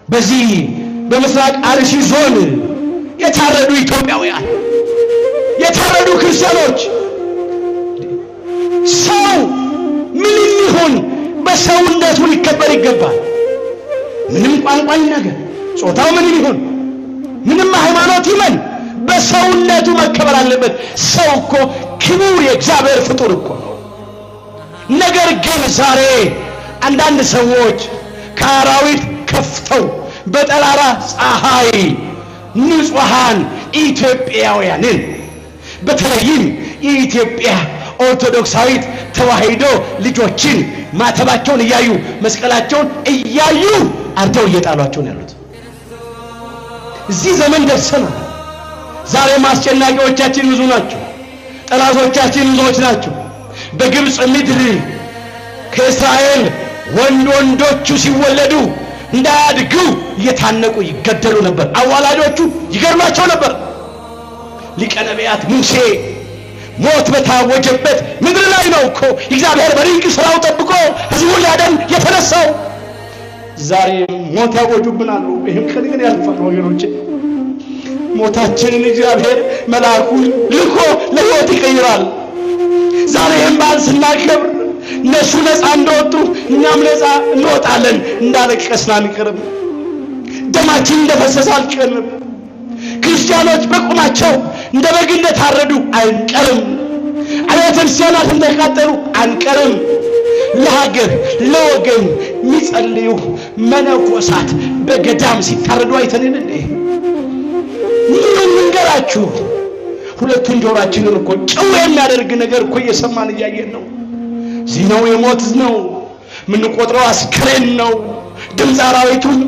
በዚህ በምስራቅ አርሲ ዞን የታረዱ ኢትዮጵያውያን የታረዱ ክርስቲያኖች ሰው ምን ይሁን በሰውነቱ ሊከበር ይገባል። ምንም ቋንቋ ይናገር፣ ጾታው ምን ይሁን፣ ምንም ሃይማኖት ይመን በሰውነቱ መከበር አለበት። ሰው እኮ ክቡር የእግዚአብሔር ፍጡር እኮ ነው። ነገር ግን ዛሬ አንዳንድ ሰዎች ከአራዊት ከፍተው በጠራራ ፀሐይ ንጹሃን ኢትዮጵያውያንን በተለይም የኢትዮጵያ ኦርቶዶክሳዊት ተዋሕዶ ልጆችን ማተባቸውን እያዩ መስቀላቸውን እያዩ አርደው እየጣሏቸው ነው ያሉት። እዚህ ዘመን ደርሰናል። ዛሬ ማስጨናቂዎቻችን ብዙ ናቸው። ጠላቶቻችን ብዙዎች ናቸው። በግብፅ ምድር ከእስራኤል ወንዶቹ ሲወለዱ እንዳያድጉ እየታነቁ ይገደሉ ነበር። አዋላጆቹ ይገርማቸው ነበር። ሊቀ ነቢያት ሙሴ ሞት በታወጀበት ምድር ላይ ነው እኮ እግዚአብሔር በድንቅ ስራው ጠብቆ ሕዝቡን ሊያድን የተነሳው። ዛሬ ሞት ያወጁብናል። ይህም ቀን ግን ያልፋል ወገኖቼ። ሞታችንን እግዚአብሔር መልአኩን ልኮ ለሕይወት ይቀይራል። ዛሬ ይህን በዓል ስናከብር እነሱ ነፃ እንደወጡ እኛም ነፃ እንወጣለን። እንዳለቀስን አንቀርም። ደማችን እንደፈሰሰ አልቀርም። ክርስቲያኖች በቁማቸው እንደ በግ እንደታረዱ አንቀርም። አብያተ ክርስቲያናት እንደተቃጠሉ አንቀርም። ለሀገር ለወገን የሚጸልዩ መነኮሳት በገዳም ሲታረዱ አይተንን እንዴ? ምን እንገራችሁ? ሁለቱን ጆሮአችንን እኮ ጭው የሚያደርግ ነገር እኮ እየሰማን እያየን ነው። እዚህ ነው የሞት ነው ምንቆጥረው አስክሬን ነው። ድምፅ አራዊቱን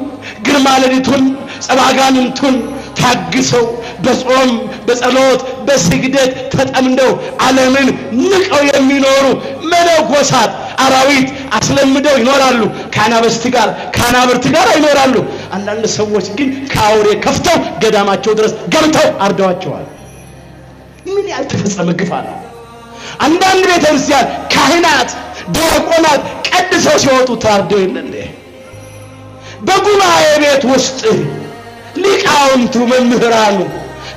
ግርማ ሌሊቱን ጸባጋንንቱን ታግሰው በጾም በጸሎት በስግደት ተጠምደው ዓለምን ንቀው የሚኖሩ መነኮሳት አራዊት አስለምደው ይኖራሉ። ከአናብርት ጋር ይኖራሉ። አንዳንድ ሰዎች ግን ከአውሬ ከፍተው ገዳማቸው ድረስ ገብተው አርደዋቸዋል። ምን ያልተፈጸመ ግፍ አለ? አንዳንድ ቤተክርስቲያን ካህናት ዲያቆናት ቀድሰው ሲወጡ ታርደው የለ እንዴ? በጉባኤ ቤት ውስጥ ሊቃውንቱ መምህራኑ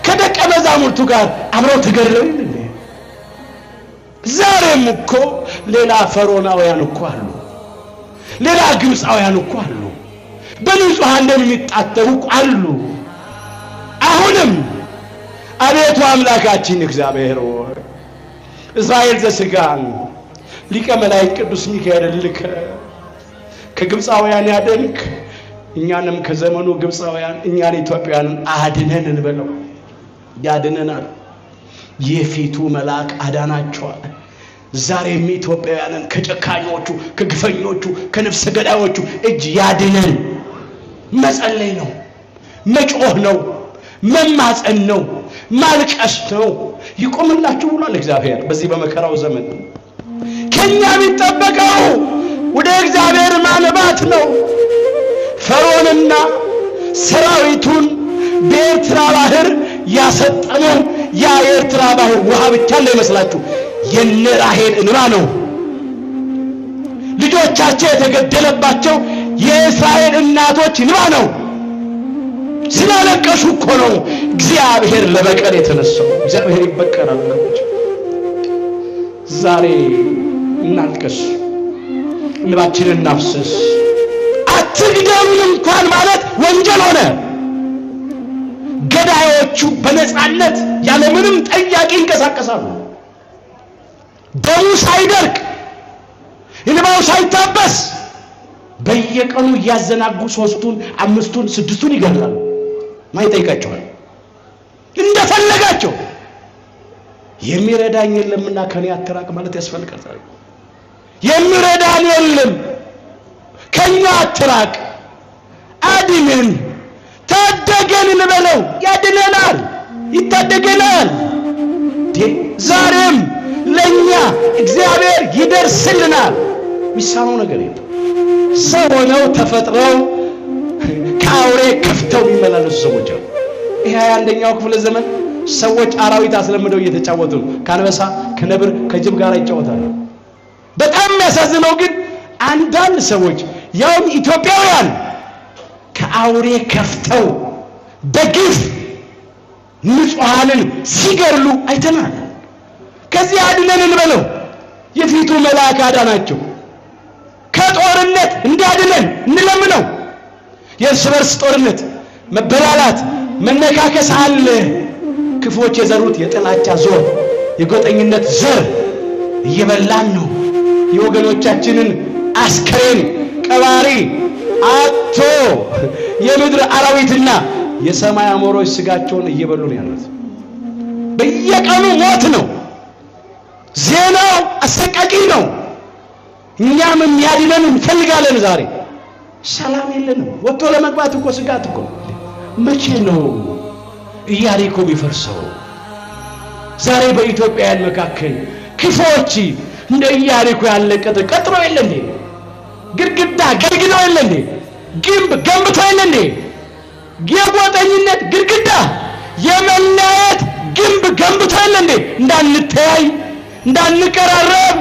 ከደቀ መዛሙርቱ ጋር አብረው ተገድለው የለ እንዴ? ዛሬም እኮ ሌላ ፈርዖናውያን እኮ አሉ፣ ሌላ ግብፃውያን እኮ አሉ፣ በንጹሃን ደም የሚጣጠቡ አሉ። አሁንም አቤቱ አምላካችን እግዚአብሔር ሆይ እስራኤል ዘሥጋን ሊቀ መላእክት ቅዱስ ሚካኤል ልከ ከግብፃውያን ያደንክ እኛንም ከዘመኑ ግብፃውያን እኛን ኢትዮጵያውያንን አድነን እንበለው። ያድነናል። የፊቱ መልአክ አዳናቸዋል። ዛሬም ኢትዮጵያውያንን ከጨካኞቹ ከግፈኞቹ ከነፍሰ ገዳዮቹ እጅ ያድነን። መጸለይ ነው፣ መጮህ ነው፣ መማፀን ነው፣ ማልቀስ ነው። ይቆምላችሁ ብሏል እግዚአብሔር በዚህ በመከራው ዘመን። ከኛ የሚጠበቀው ወደ እግዚአብሔር ማንባት ነው። ፈርዖንና ሰራዊቱን በኤርትራ ባህር ያሰጠመው ያ የኤርትራ ባህር ውሃ ብቻ እንዳይመስላችሁ የነ ራሔል እንባ ነው። ልጆቻቸው የተገደለባቸው የእስራኤል እናቶች እንባ ነው። ስላለቀሱ እኮ ነው እግዚአብሔር ለበቀል የተነሳው። እግዚአብሔር ይበቀላል። ዛሬ እናልቅስ፣ እንባችንን እናፍስስ። አትግደሉን እንኳን ማለት ወንጀል ሆነ። ገዳዮቹ በነፃነት ያለምንም ጠያቂ ይንቀሳቀሳሉ። ደሙ ሳይደርቅ እንባው ሳይታበስ በየቀኑ እያዘናጉ 3ቱን 5ቱን 6ቱን ይገድላሉ። ማይጠይቃቸዋል እንደፈለጋቸው። የሚረዳኝ የለምና ከኔ አትራቅ ማለት ያስፈልጋል። የሚረዳን የለም ከኛ አትራቅ፣ አድነን፣ ታደገን እንበለው። ያድነናል፣ ይታደገናል። ዛሬም ለኛ እግዚአብሔር ይደርስልናል። ሚሳነው ነገር የለም። ሰው ሆነው ተፈጥረው ከአውሬ ከፍተው የሚመላለሱ ሰዎች አሉ። ይሄ 21ኛው ክፍለ ዘመን ሰዎች አራዊት አስለምደው እየተጫወቱ ነው። ከአንበሳ ከነብር ከጅብ ጋር ይጫወታሉ። በጣም የሚያሳዝነው ግን አንዳንድ ሰዎች ያው ኢትዮጵያውያን አውሬ ከፍተው በግፍ ንጹሃንን ሲገርሉ አይተናል። ከዚህ አድነን እንበለው። የፊቱ መልአክ አዳናቸው። ከጦርነት እንዲያድነን እንለምነው። የእርስ በርስ ጦርነት፣ መበላላት፣ መነካከስ አለ። ክፎች የዘሩት የጥላቻ ዞር፣ የጎጠኝነት ዘር እየበላን ነው። የወገኖቻችንን አስከሬን ቀባሪ አቶ የምድር አራዊትና የሰማይ አሞሮች ስጋቸውን እየበሉ ነው ያሉት። በየቀኑ ሞት ነው። ዜናው አሰቃቂ ነው። እኛም የሚያድነን እንፈልጋለን። ዛሬ ሰላም የለንም። ወጥቶ ለመግባት እኮ ስጋት እኮ። መቼ ነው ኢያሪኮ ቢፈርሰው? ዛሬ በኢትዮጵያውያን መካከል ክፎች እንደ ኢያሪኮ ያለ ቅጥር ቀጥሮ የለ እንዴ? ግድግዳ ገድግዶ የለ እንዴ? ግንብ ገንብቶ የለ እንዴ? የጎጠኝነት ግድግዳ የመለያየት ግንብ ገንብቶ የለ እንዴ? እንዳንተያይ እንዳንቀራረብ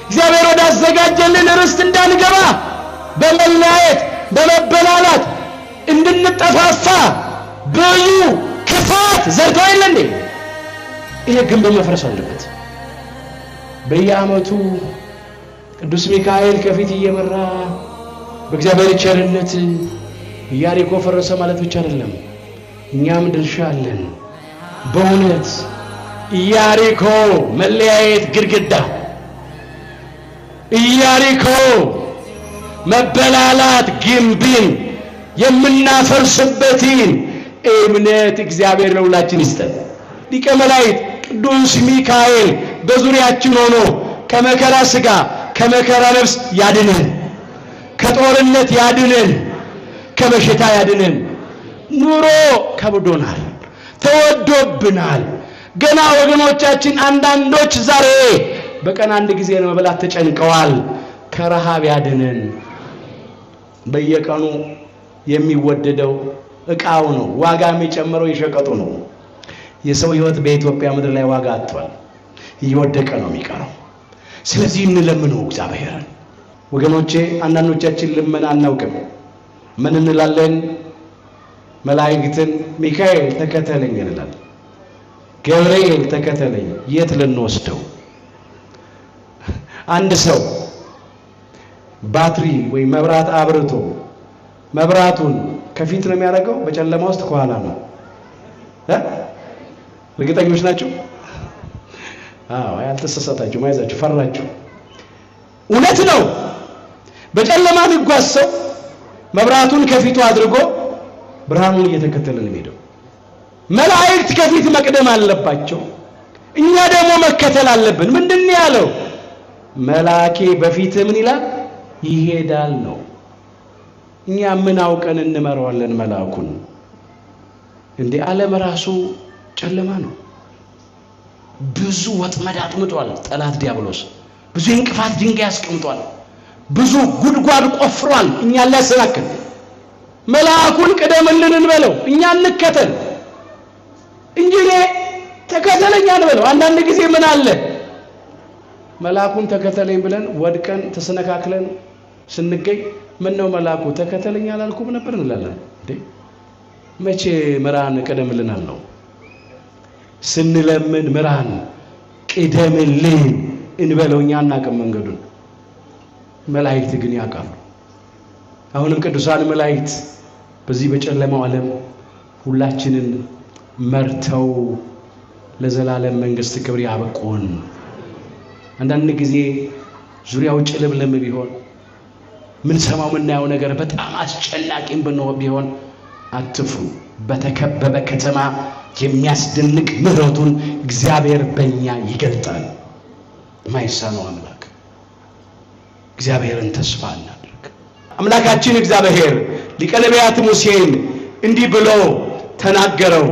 እግዚአብሔር ወዳዘጋጀልን ርስት እንዳንገባ በመለያየት በመበላላት እንድንጠፋፋ ብዙ ክፋት ዘርቶ የለ እንዴ? ይሄ ግንብ መፍረስ አለበት። በየዓመቱ ቅዱስ ሚካኤል ከፊት እየመራ በእግዚአብሔር ቸርነት ኢያሪኮ ፈረሰ ማለት ብቻ አይደለም፣ እኛም ድርሻ አለን። በእውነት ኢያሪኮ መለያየት ግድግዳ፣ ኢያሪኮ መበላላት ግንብን የምናፈርስበትን እምነት እግዚአብሔር ለሁላችን ይስጠን። ሊቀ መላእክት ቅዱስ ሚካኤል በዙሪያችን ሆኖ ከመከራ ሥጋ ከመከራ ነፍስ ያድነን፣ ከጦርነት ያድነን፣ ከበሽታ ያድነን። ኑሮ ከብዶናል፣ ተወዶብናል። ገና ወገኖቻችን አንዳንዶች ዛሬ በቀን አንድ ጊዜ ለመብላት ተጨንቀዋል። ከረሃብ ያድነን። በየቀኑ የሚወደደው ዕቃው ነው፣ ዋጋ የሚጨምረው የሸቀጡ ነው። የሰው ሕይወት በኢትዮጵያ ምድር ላይ ዋጋ አጥቷል፣ እየወደቀ ነው የሚቀረው። ስለዚህ እንለምነው እግዚአብሔርን። ወገኖቼ አንዳንዶቻችን ልመና አናውቅም። ምን እንላለን? መላእክትን ሚካኤል ተከተለኝ እንላለን፣ ገብርኤል ተከተለኝ። የት ልንወስደው? አንድ ሰው ባትሪ ወይ መብራት አብርቶ መብራቱን ከፊት ነው የሚያደርገው፣ በጨለማ ውስጥ ከኋላ ነው። እርግጠኞች ናቸው? አዎ፣ ያልተሰሳታችሁ ማይዛችሁ ፈራችሁ። እውነት ነው። በጨለማ የሚጓዝ ሰው መብራቱን ከፊቱ አድርጎ ብርሃኑን እየተከተለ ነው የሚሄደው። መላእክት ከፊት መቅደም አለባቸው፣ እኛ ደግሞ መከተል አለብን። ምንድን ነው ያለው? መላኬ በፊት ምን ይላል? ይሄዳል ነው። እኛ ምን አውቀን እንመራዋለን መልአኩን? እንደ ዓለም ራሱ ጨለማ ነው። ብዙ ወጥመድ አጥምጧል ጠላት ዲያብሎስ። ብዙ እንቅፋት ድንጋይ አስቀምጧል። ብዙ ጉድጓድ ቆፍሯል እኛን ሊያሰናክል። መልአኩን ቅደምልን እንበለው፣ እኛ እንከተል እንጂ ተከተለኝ አንበለው። አንዳንድ ጊዜ ምን አለ መልአኩን ተከተለኝ ብለን ወድቀን ተሰነካክለን ስንገኝ ምን ነው መልአኩ ተከተለኝ አላልኩም ነበር እንላለን እንዴ? መቼ ምራን ቅደምልናል ነው? ስንለምን ምራን ቅደምልን እንበለው። እኛ አናውቅም መንገዱን፣ መላእክት ግን ያውቃሉ። አሁንም ቅዱሳን መላእክት በዚህ በጨለማው ዓለም ሁላችንን መርተው ለዘላለም መንግስት ክብር ያበቁን። አንዳንድ ጊዜ ዙሪያው ጭልምልም ቢሆን ምን ሰማው ምናየው ነገር በጣም አስጨናቂም ቢሆን አትፍሩ። በተከበበ ከተማ የሚያስደንቅ ምሕረቱን እግዚአብሔር በእኛ ይገልጣል። ማይሳነው አምላክ እግዚአብሔርን ተስፋ እናድርግ። አምላካችን እግዚአብሔር ሊቀ ነቢያት ሙሴን እንዲህ ብሎ ተናገረው።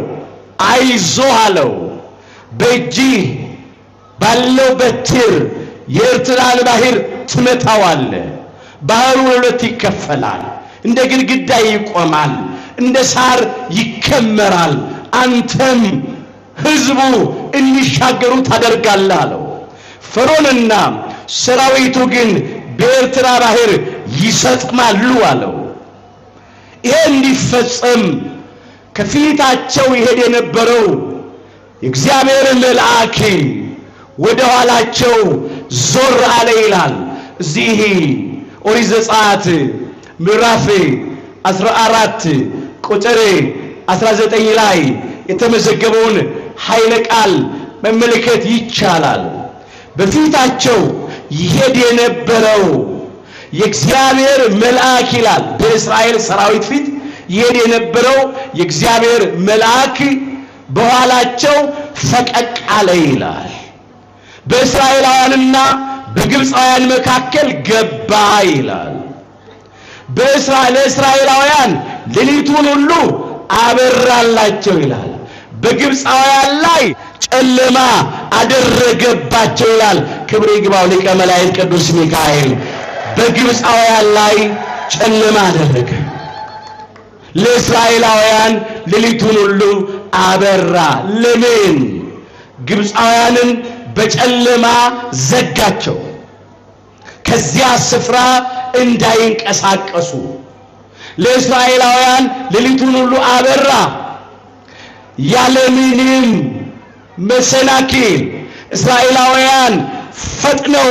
አይዞህ አለው፣ በእጅህ ባለው በትር የኤርትራን ባህር ትመታዋለህ። ባህሩ ሁለት ይከፈላል፣ እንደ ግድግዳ ይቆማል፣ እንደ ሳር ይከመራል። አንተም ሕዝቡ እንዲሻገሩ ታደርጋለህ አለው። ፈርዖንና ሰራዊቱ ግን በኤርትራ ባህር ይሰጥማሉ አለው። ይሄ እንዲፈጸም ከፊታቸው ይሄድ የነበረው የእግዚአብሔር መልአክ ወደ ኋላቸው ዞር አለ ይላል። እዚህ ኦሪት ዘጸአት ምዕራፍ 14 ቁጥር 19 ላይ የተመዘገበውን ኃይለ ቃል መመልከት ይቻላል። በፊታቸው ይሄድ የነበረው የእግዚአብሔር መልአክ ይላል። በእስራኤል ሰራዊት ፊት ይሄድ የነበረው የእግዚአብሔር መልአክ በኋላቸው ፈቀቅ አለ ይላል። በእስራኤላውያንና በግብፃውያን መካከል ገባ ይላል። ለእስራኤላውያን ሌሊቱን ሁሉ አበራላቸው ይላል። በግብፃውያን ላይ ጨለማ አደረገባቸው ይላል። ክብር ይግባው ሊቀ መላእክት ቅዱስ ሚካኤል በግብፃውያን ላይ ጨለማ አደረገ። ለእስራኤላውያን ሌሊቱን ሁሉ አበራ። ለምን? ግብፃውያንን በጨለማ ዘጋቸው፣ ከዚያ ስፍራ እንዳይንቀሳቀሱ። ለእስራኤላውያን ሌሊቱን ሁሉ አበራ፣ ያለምንም መሰናክል እስራኤላውያን ፈጥነው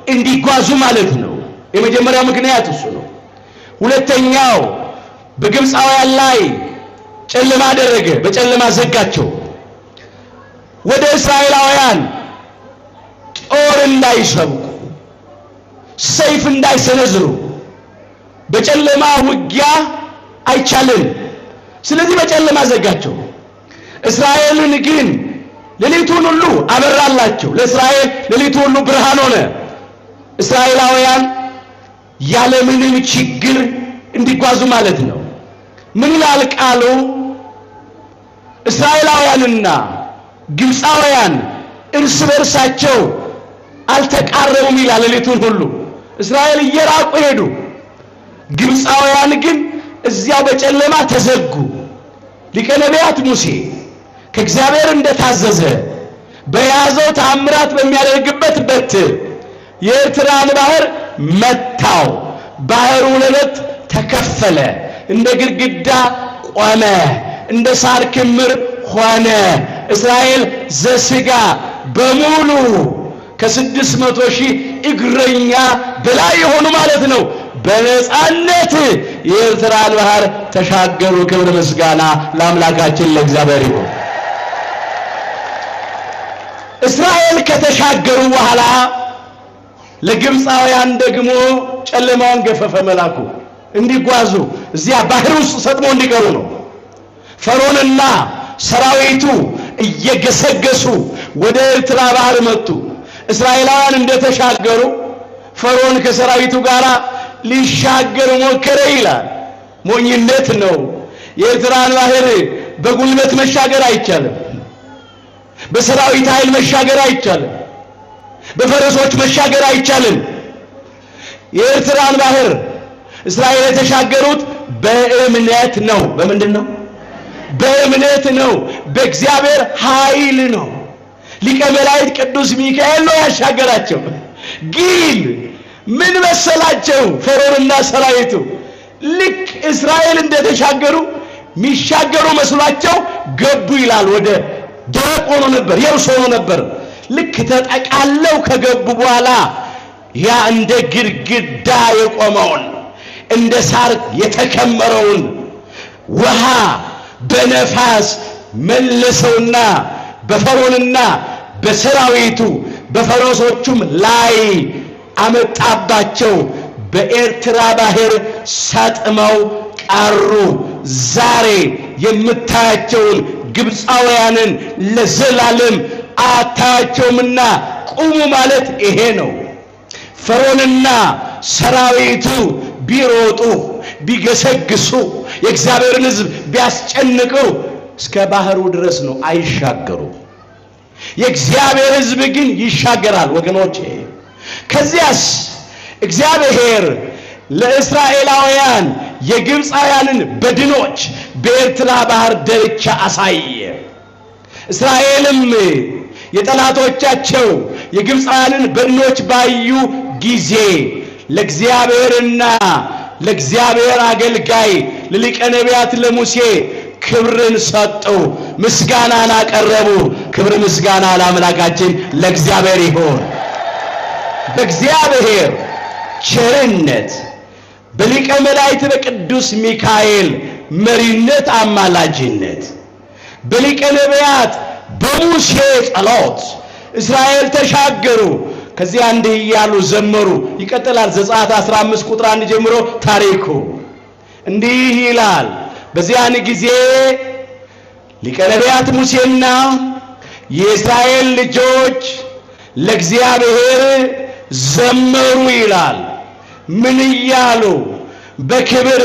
እንዲጓዙ ማለት ነው። የመጀመሪያው ምክንያት እሱ ነው። ሁለተኛው በግብፃውያን ላይ ጨለማ አደረገ፣ በጨለማ ዘጋቸው። ወደ እስራኤላውያን ጦር እንዳይሰብቁ፣ ሰይፍ እንዳይሰነዝሩ፣ በጨለማ ውጊያ አይቻልም። ስለዚህ በጨለማ ዘጋቸው። እስራኤልን ግን ሌሊቱን ሁሉ አበራላቸው። ለእስራኤል ሌሊቱ ሁሉ ብርሃን ሆነ። እስራኤላውያን ያለምንም ችግር እንዲጓዙ ማለት ነው። ምን ይላል ቃሉ? እስራኤላውያንና ግብፃውያን እርስ በርሳቸው አልተቃረቡም ይላል። ሌሊቱን ሁሉ እስራኤል እየራቁ ሄዱ፣ ግብፃውያን ግን እዚያው በጨለማ ተዘጉ። ሊቀ ነቢያት ሙሴ ከእግዚአብሔር እንደታዘዘ በያዘው ተአምራት በሚያደርግበት በትር የኤርትራን ባህር መታው። ባህሩ ለሁለት ተከፈለ፣ እንደ ግድግዳ ቆመ፣ እንደ ሳር ክምር ሆነ። እስራኤል ዘሥጋ በሙሉ ከ600,000 እግረኛ በላይ የሆኑ ማለት ነው በነጻነት የኤርትራን ባህር ተሻገሩ። ክብር ምስጋና ለአምላካችን ለእግዚአብሔር ይሁን። እስራኤል ከተሻገሩ በኋላ ለግብፃውያን ደግሞ ጨለማውን ገፈፈ መልአኩ፣ እንዲጓዙ እዚያ ባህር ውስጥ ሰጥመው እንዲቀሩ ነው። ፈርዖንና ሰራዊቱ እየገሰገሱ ወደ ኤርትራ ባህር መጡ። እስራኤላውያን እንደተሻገሩ ፈርዖን ከሰራዊቱ ጋር ሊሻገር ሞከረ ይላል። ሞኝነት ነው። የኤርትራን ባህር በጉልበት መሻገር አይቻልም። በሰራዊት ኃይል መሻገር አይቻልም። በፈረሶች መሻገር አይቻልም። የኤርትራን ባህር እስራኤል የተሻገሩት በእምነት ነው። በምንድን ነው? በእምነት ነው። በእግዚአብሔር ኃይል ነው። ሊቀ መላእክት ቅዱስ ሚካኤል ነው ያሻገራቸው። ግን ምን መሰላቸው? ፈርዖንና ሰራዊቱ ልክ እስራኤል እንደተሻገሩ ሚሻገሩ መስሏቸው ገቡ ይላል። ወደ ደረቅ ሆኖ ነበር፣ የብስ ሆኖ ነበር። ልክ ተጠቃለው ከገቡ በኋላ ያ እንደ ግድግዳ የቆመውን እንደ ሳር የተከመረውን ውሃ በነፋስ መለሰውና በፈርዖንና በሰራዊቱ በፈረሶቹም ላይ አመጣባቸው። በኤርትራ ባህር ሰጥመው ቀሩ። ዛሬ የምታያቸውን ግብፃውያንን ለዘላለም አታያቸውምና ቁሙ ማለት ይሄ ነው። ፈርዖንና ሰራዊቱ ቢሮጡ ቢገሰግሱ የእግዚአብሔርን ሕዝብ ቢያስጨንቁ እስከ ባህሩ ድረስ ነው፣ አይሻገሩ። የእግዚአብሔር ሕዝብ ግን ይሻገራል ወገኖቼ። ከዚያስ እግዚአብሔር ለእስራኤላውያን የግብፃውያንን በድኖች በኤርትራ ባህር ዳርቻ አሳየ። እስራኤልም የጠላቶቻቸው የግብፃውያንን በድኖች ባዩ ጊዜ ለእግዚአብሔርና ለእግዚአብሔር አገልጋይ ለሊቀ ነቢያት ለሙሴ ክብርን ሰጡ፣ ምስጋናን አቀረቡ። ክብር ምስጋና ለአምላካችን ለእግዚአብሔር ይሁን። በእግዚአብሔር ቸርነት በሊቀ መላእክት በቅዱስ ሚካኤል መሪነት አማላጅነት በሊቀ ነቢያት በሙሴ ጸሎት እስራኤል ተሻገሩ። ከዚያ እንዲህ እያሉ ዘመሩ። ይቀጥላል። ዘጸአት 15 ቁጥር 1 ጀምሮ ታሪኩ እንዲህ ይላል። በዚያን ጊዜ ሊቀ ነቢያት ሙሴና የእስራኤል ልጆች ለእግዚአብሔር ዘመሩ ይላል። ምን እያሉ? በክብር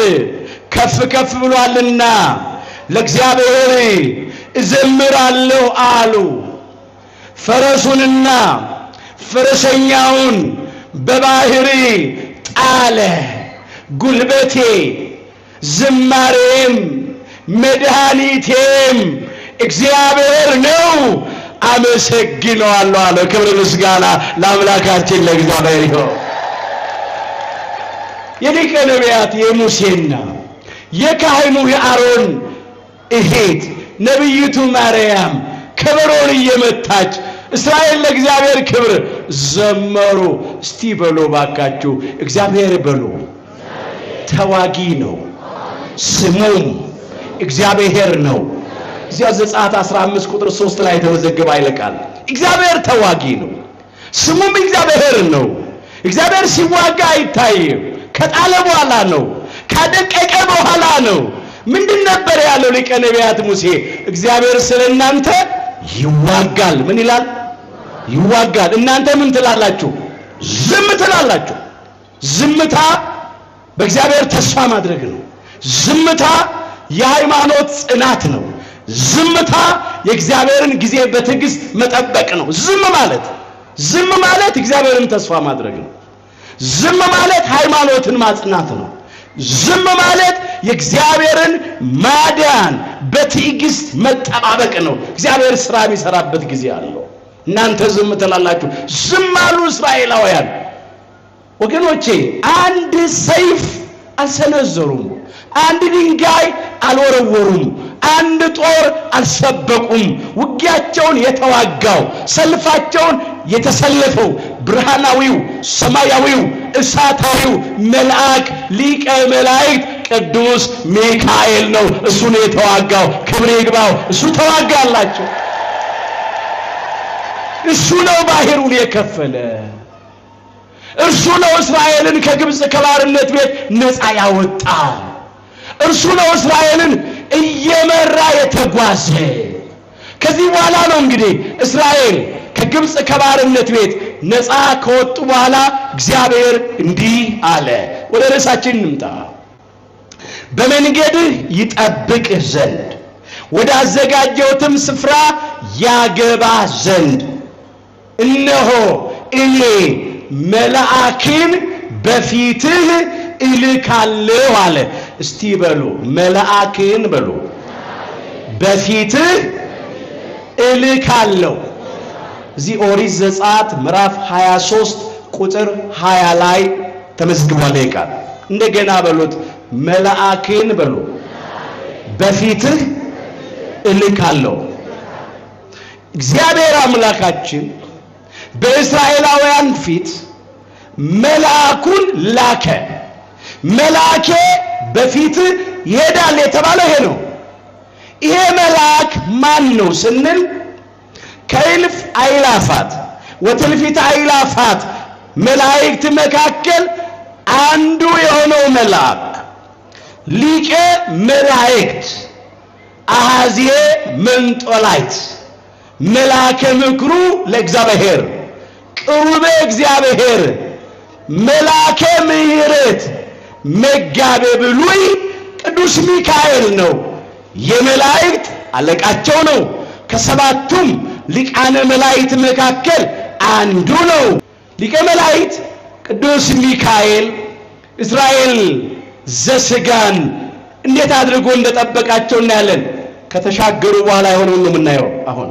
ከፍ ከፍ ብሏልና ለእግዚአብሔር እዘምራለሁ አሉ። ፈረሱንና ፈረሰኛውን በባህር ጣለ። ጉልበቴ ዝማሬም መድኃኒቴም እግዚአብሔር ነው፣ አመሰግነዋለሁ አለ። ክብር ምስጋና ለአምላካችን ለእግዚአብሔር ይሁን። የሊቀ ነቢያት የሙሴና የካህኑ የአሮን እህት ነቢይቱ ማርያም ከበሮን እየመታች እስራኤል ለእግዚአብሔር ክብር ዘመሩ። እስቲ በሉ ባካችሁ እግዚአብሔር በሉ። ተዋጊ ነው፣ ስሙም እግዚአብሔር ነው። እዚያ ዘጸአት 15 ቁጥር 3 ላይ ተመዘገበ አይለቃል። እግዚአብሔር ተዋጊ ነው፣ ስሙም እግዚአብሔር ነው። እግዚአብሔር ሲዋጋ አይታይም። ከጣለ በኋላ ነው፣ ካደቀቀ በኋላ ነው። ምንድን ነበር ያለው ሊቀ ነቢያት ሙሴ? እግዚአብሔር ስለናንተ ይዋጋል። ምን ይላል? ይዋጋል። እናንተ ምን ትላላችሁ? ዝም ትላላችሁ። ዝምታ በእግዚአብሔር ተስፋ ማድረግ ነው። ዝምታ የሃይማኖት ጽናት ነው። ዝምታ የእግዚአብሔርን ጊዜ በትዕግስት መጠበቅ ነው። ዝም ማለት እግዚአብሔርን ተስፋ ማድረግ ነው። ዝም ማለት ሃይማኖትን ማጽናት ነው። ዝም ማለት የእግዚአብሔርን ማዳን በትዕግስት መጠባበቅ ነው። እግዚአብሔር ስራ የሚሰራበት ጊዜ አለው። እናንተ ዝም ትላላችሁ። ዝም አሉ እስራኤላውያን። ወገኖቼ አንድ ሰይፍ አልሰነዘሩም፣ አንድ ድንጋይ አልወረወሩም፣ አንድ ጦር አልሰበቁም። ውጊያቸውን የተዋጋው ሰልፋቸውን የተሰለፈው ብርሃናዊው ሰማያዊው እሳታዊው መልአክ ሊቀ መላእክት ቅዱስ ሚካኤል ነው። እሱ ነው የተዋጋው። ክብር ይግባው። እሱ ተዋጋላቸው። እሱ ነው ባህሩን የከፈለ። እርሱ ነው እስራኤልን ከግብጽ ከባርነት ቤት ነፃ ያወጣ። እርሱ ነው እስራኤልን እየመራ የተጓዘ። ከዚህ በኋላ ነው እንግዲህ እስራኤል ከግብጽ ከባርነት ቤት ነፃ ከወጡ በኋላ እግዚአብሔር እንዲህ አለ። ወደ ርዕሳችን እንምጣ። በመንገድህ ይጠብቅህ ዘንድ ወደ አዘጋጀሁትም ስፍራ ያገባ ዘንድ እነሆ እኔ መልአክን በፊትህ እልካለሁ አለ። እስቲ በሉ መልአክን በሉ። በፊትህ እልካለሁ። እዚህ ኦሪት ዘጸአት ምዕራፍ 23 ቁጥር 20 ላይ ተመዝግቧል ይቃል። እንደገና በሉት መልአክን በሉ። በፊትህ እልካለሁ። እግዚአብሔር አምላካችን በእስራኤላውያን ፊት መልአኩን ላከ። መልአኬ በፊትህ ይሄዳል የተባለው ይሄ ነው። ይሄ መልአክ ማን ነው ስንል ከእልፍ አእላፋት ወትልፊት አእላፋት መላእክት መካከል አንዱ የሆነው መልአክ ሊቀ መላእክት አሐዜ መንጦላይት መልአከ ምክሩ ለእግዚአብሔር ቅሩበ እግዚአብሔር መልአከ ምሕረት መጋቤ ብሉይ ቅዱስ ሚካኤል ነው። የመላእክት አለቃቸው ነው። ከሰባቱም ሊቃነ መላእክት መካከል አንዱ ነው። ሊቀ መላእክት ቅዱስ ሚካኤል እስራኤል ዘስጋን እንዴት አድርጎ እንደጠበቃቸው እናያለን። ከተሻገሩ በኋላ የሆነውን ነው የምናየው። አሁን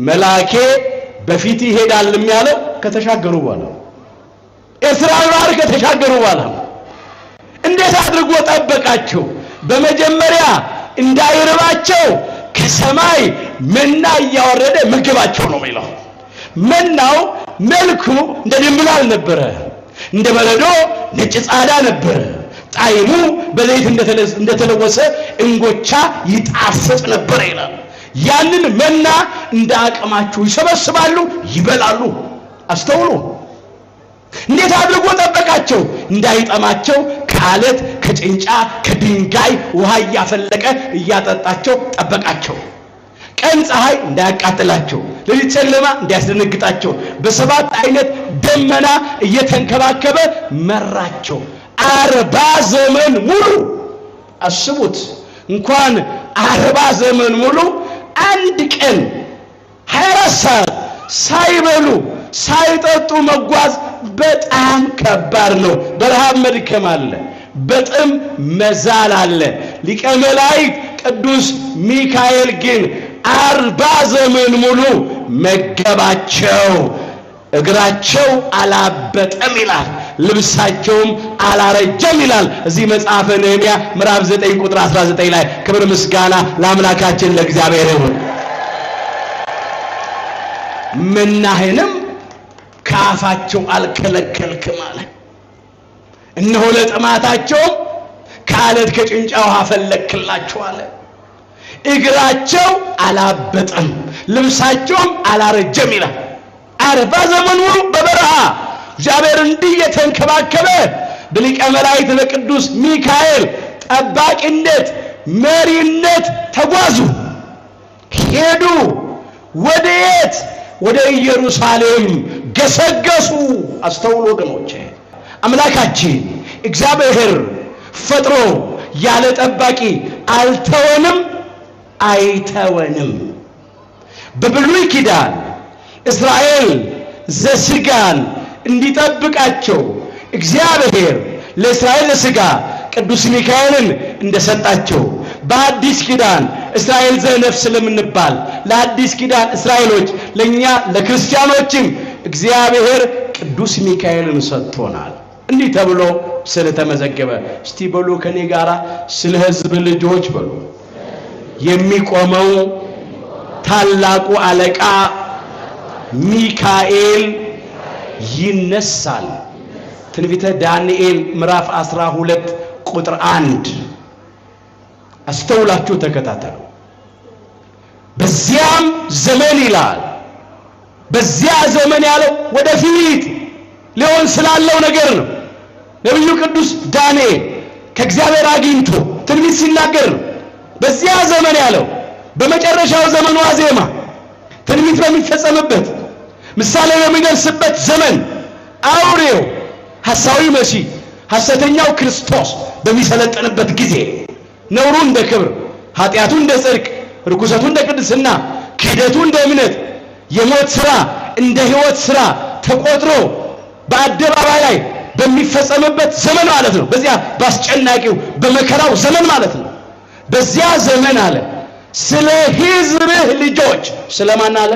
መልአኬ በፊት ይሄዳል የሚያለው ከተሻገሩ በኋላ ኤርትራን ባህር ከተሻገሩ በኋላ እንዴት አድርጎ ጠበቃቸው? በመጀመሪያ እንዳይርባቸው ከሰማይ መና ያወረደ ምግባቸው ነው የሚለው። መናው መልኩ እንደ ድንብላል ነበረ፣ እንደ በረዶ ነጭ ጻዳ ነበረ። ጣዕሙ በዘይት እንደተለወሰ እንጎቻ ይጣፍጥ ነበር ይላል። ያንን መና እንደ አቅማቸው ይሰበስባሉ፣ ይበላሉ። አስተውሉ። እንዴት አድርጎ ጠበቃቸው? እንዳይጠማቸው ከአለት ከጭንጫ ከድንጋይ ውሃ እያፈለቀ እያጠጣቸው ጠበቃቸው። ቀን ፀሐይ እንዳያቃጥላቸው፣ ሌሊት ጨለማ እንዳያስደነግጣቸው በሰባት አይነት ደመና እየተንከባከበ መራቸው 40 ዘመን ሙሉ። አስቡት፣ እንኳን 40 ዘመን ሙሉ አንድ ቀን 24 ሰዓት ሳይበሉ ሳይጠጡ መጓዝ በጣም ከባድ ነው። በረሃብ መድከም አለ፣ በጥም መዛል አለ። ሊቀ መላእክት ቅዱስ ሚካኤል ግን 40 ዘመን ሙሉ መገባቸው። እግራቸው አላበጠም ይላል፣ ልብሳቸውም አላረጀም ይላል። እዚህ መጽሐፈ ነህምያ ምዕራፍ 9 ቁጥር 19 ላይ ክብር ምስጋና ለአምላካችን ለእግዚአብሔር ይሁን። መናህንም ከአፋቸው አልከለከልክም አለ። እነሆ ለጥማታቸው ከአለት ከጭንጫ ውሃ ፈለክላቸው አለ። እግራቸው አላበጠም፣ ልብሳቸውም አላረጀም ይላል። 40 ዘመን ሙሉ በበረሃ እግዚአብሔር እንዲህ የተንከባከበ በሊቀ መላእክት በቅዱስ ሚካኤል ጠባቂነት መሪነት ተጓዙ፣ ሄዱ። ወደየት? ወደ ኢየሩሳሌም ገሰገሱ። አስተውሉ ወገኖቼ፣ አምላካችን እግዚአብሔር ፈጥሮ ያለ ጠባቂ አልተወንም አይተወንም። በብሉይ ኪዳን እስራኤል ዘሥጋን እንዲጠብቃቸው እግዚአብሔር ለእስራኤል ዘሥጋ ቅዱስ ሚካኤልን እንደሰጣቸው በአዲስ ኪዳን እስራኤል ዘነፍስ ስለምንባል ለአዲስ ኪዳን እስራኤሎች ለኛ ለክርስቲያኖችም እግዚአብሔር ቅዱስ ሚካኤልን ሰጥቶናል። እንዲህ ተብሎ ስለተመዘገበ እስቲ በሉ ከኔ ጋራ ስለ ሕዝብ ልጆች በሉ። የሚቆመው ታላቁ አለቃ ሚካኤል ይነሳል። ትንቢተ ዳንኤል ምዕራፍ 12 ቁጥር 1 አስተውላችሁ ተከታተሉ። በዚያም ዘመን ይላል። በዚያ ዘመን ያለው ወደፊት ሊሆን ስላለው ነገር ነው። ነብዩ ቅዱስ ዳንኤል ከእግዚአብሔር አግኝቶ ትንቢት ሲናገር ነው። በዚያ ዘመን ያለው በመጨረሻው ዘመን ዋዜማ ትንቢት በሚፈጸምበት ምሳሌ በሚደርስበት ዘመን አውሬው ሐሳዊ መሲህ ሐሰተኛው ክርስቶስ በሚሰለጥንበት ጊዜ ነውሩ እንደ ክብር፣ ኃጢአቱ እንደ ጽድቅ፣ ርኩሰቱ እንደ ቅድስና፣ ክህደቱ እንደ እምነት፣ የሞት ሥራ እንደ ሕይወት ሥራ ተቆጥሮ በአደባባይ ላይ በሚፈጸምበት ዘመን ማለት ነው። በዚያ ባስጨናቂው በመከራው ዘመን ማለት ነው። በዚያ ዘመን አለ ስለ ሕዝብህ ልጆች። ስለማን አለ?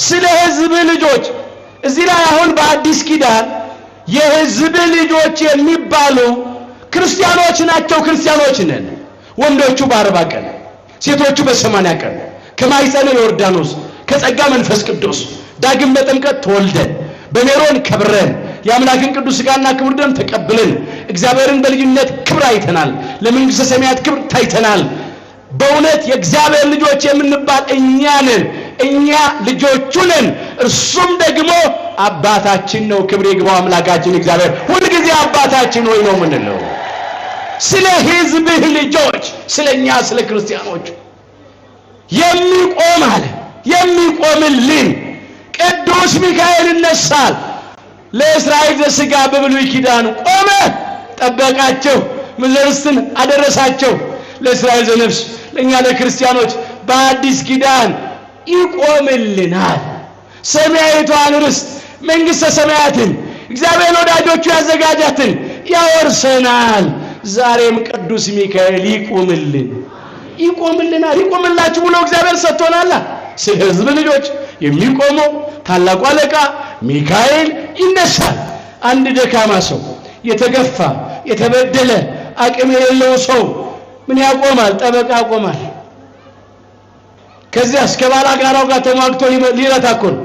ስለ ሕዝብ ልጆች። እዚህ ላይ አሁን በአዲስ ኪዳን የሕዝብ ልጆች የሚባሉ ክርስቲያኖች ናቸው። ክርስቲያኖች ነን። ወንዶቹ በ40 ቀን፣ ሴቶቹ በ80 ቀን ከማኅፀነ ዮርዳኖስ ከጸጋ መንፈስ ቅዱስ ዳግም በጥምቀት ተወልደን በሜሮን ከብረን የአምላክን ቅዱስ ሥጋና ክቡር ደም ተቀብለን እግዚአብሔርን በልጅነት ክብር አይተናል። ለመንግሥተ ሰማያት ክብር ታይተናል። በእውነት የእግዚአብሔር ልጆች የምንባል እኛ ነን። እኛ ልጆቹ ነን። እርሱም ደግሞ አባታችን ነው። ክብር ይግባው አምላካችን እግዚአብሔር። ሁልጊዜ አባታችን ሆይ ነው የምንለው። ስለ ሕዝብህ ልጆች፣ ስለኛ ስለ ክርስቲያኖች የሚቆም አለ የሚቆምልን ቅዱስ ሚካኤል ይነሳል። ለእስራኤል ዘሥጋ በብሉይ ኪዳን ቆመ፣ ጠበቃቸው፣ ምዘርስትን አደረሳቸው። ለእስራኤል ዘነፍስ ለኛ ለክርስቲያኖች በአዲስ ኪዳን ይቆምልናል። ሰማያዊቷን ርስት መንግሥተ ሰማያትን እግዚአብሔር ወዳጆቹ ያዘጋጃትን ያወርሰናል። ዛሬም ቅዱስ ሚካኤል ይቆምልናል። ይቆምላችሁ ብሎ እግዚአብሔር ሰጥቶናል። ስለ ሕዝብ ልጆች የሚቆመው ታላቁ አለቃ ሚካኤል ይነሳል። አንድ ደካማ ሰው፣ የተገፋ የተበደለ አቅም የሌለው ሰው ምን ያቆማል? ጠበቃ ያቆማል። ከዚያ እስከ ባላጋራው ጋር ተሟግቶ ሊረታኮን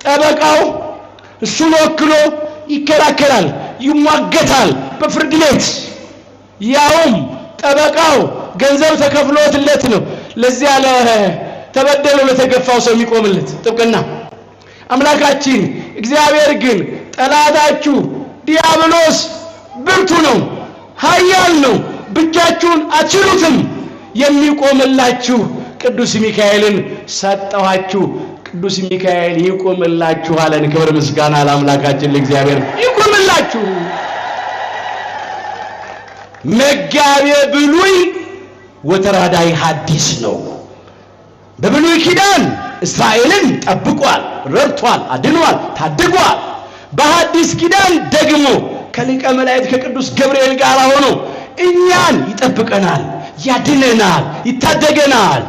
ጠበቃው እሱን ወክሎ ይከራከራል፣ ይሟገታል በፍርድ ቤት። ያውም ጠበቃው ገንዘብ ተከፍሎትለት ነው ለዚያ ለተበደለው ለተገፋው ሰው የሚቆምለት ጥብቅና። አምላካችን እግዚአብሔር ግን ጠላታችሁ ዲያብሎስ ብርቱ ነው፣ ኃያል ነው፣ ብቻችሁን አትችሉትም፣ የሚቆምላችሁ ቅዱስ ሚካኤልን ሰጠኋችሁ፣ ቅዱስ ሚካኤል ይቆምላችሁ አለን። ክብር ምስጋና ለአምላካችን ለእግዚአብሔር። ይቆምላችሁ። መጋቤ ብሉይ ወተራዳይ ሐዲስ ነው። በብሉይ ኪዳን እስራኤልን ጠብቋል፣ ረድቷል፣ አድኗል፣ ታድጓል። በሐዲስ ኪዳን ደግሞ ከሊቀ መላእክት ከቅዱስ ገብርኤል ጋር ሆኖ እኛን ይጠብቀናል፣ ያድነናል፣ ይታደገናል።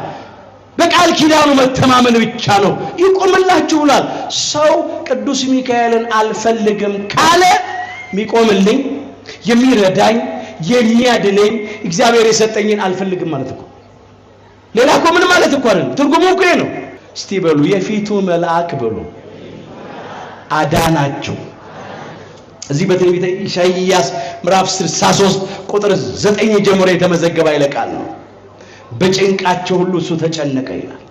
በቃል ኪዳኑ መተማመን ብቻ ነው። ይቆምላችሁ ብሏል። ሰው ቅዱስ ሚካኤልን አልፈልግም ካለ የሚቆምልኝ የሚረዳኝ የሚያድነኝ እግዚአብሔር የሰጠኝን አልፈልግም ማለት እኮ። ሌላ እኮ ምን ማለት እኮ አይደለም። ትርጉሙ እኮ ነው። እስቲ በሉ የፊቱ መልአክ በሉ አዳናቸው። እዚህ በትንቢተ ኢሳይያስ ምዕራፍ 63 ቁጥር 9 ጀምሮ የተመዘገበ ኃይለ ነው። በጭንቃቸው ሁሉ እሱ ተጨነቀ ይላል።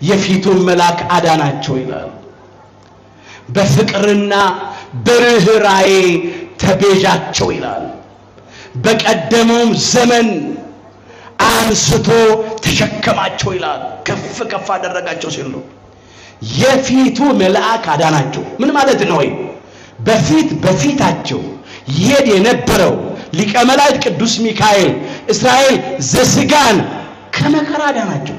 የፊቱን መልአክ አዳናቸው ይላል። በፍቅርና በርህራሄ ተቤዣቸው ይላል። በቀደመውም ዘመን አንስቶ ተሸከማቸው ይላል። ከፍ ከፍ አደረጋቸው ሲል ነው። የፊቱ መልአክ አዳናቸው ምን ማለት ነው? በፊታቸው ይሄድ የነበረው ሊቀ መላእክት ቅዱስ ሚካኤል እስራኤል ዘስጋን ከመከራ አዳናቸው፣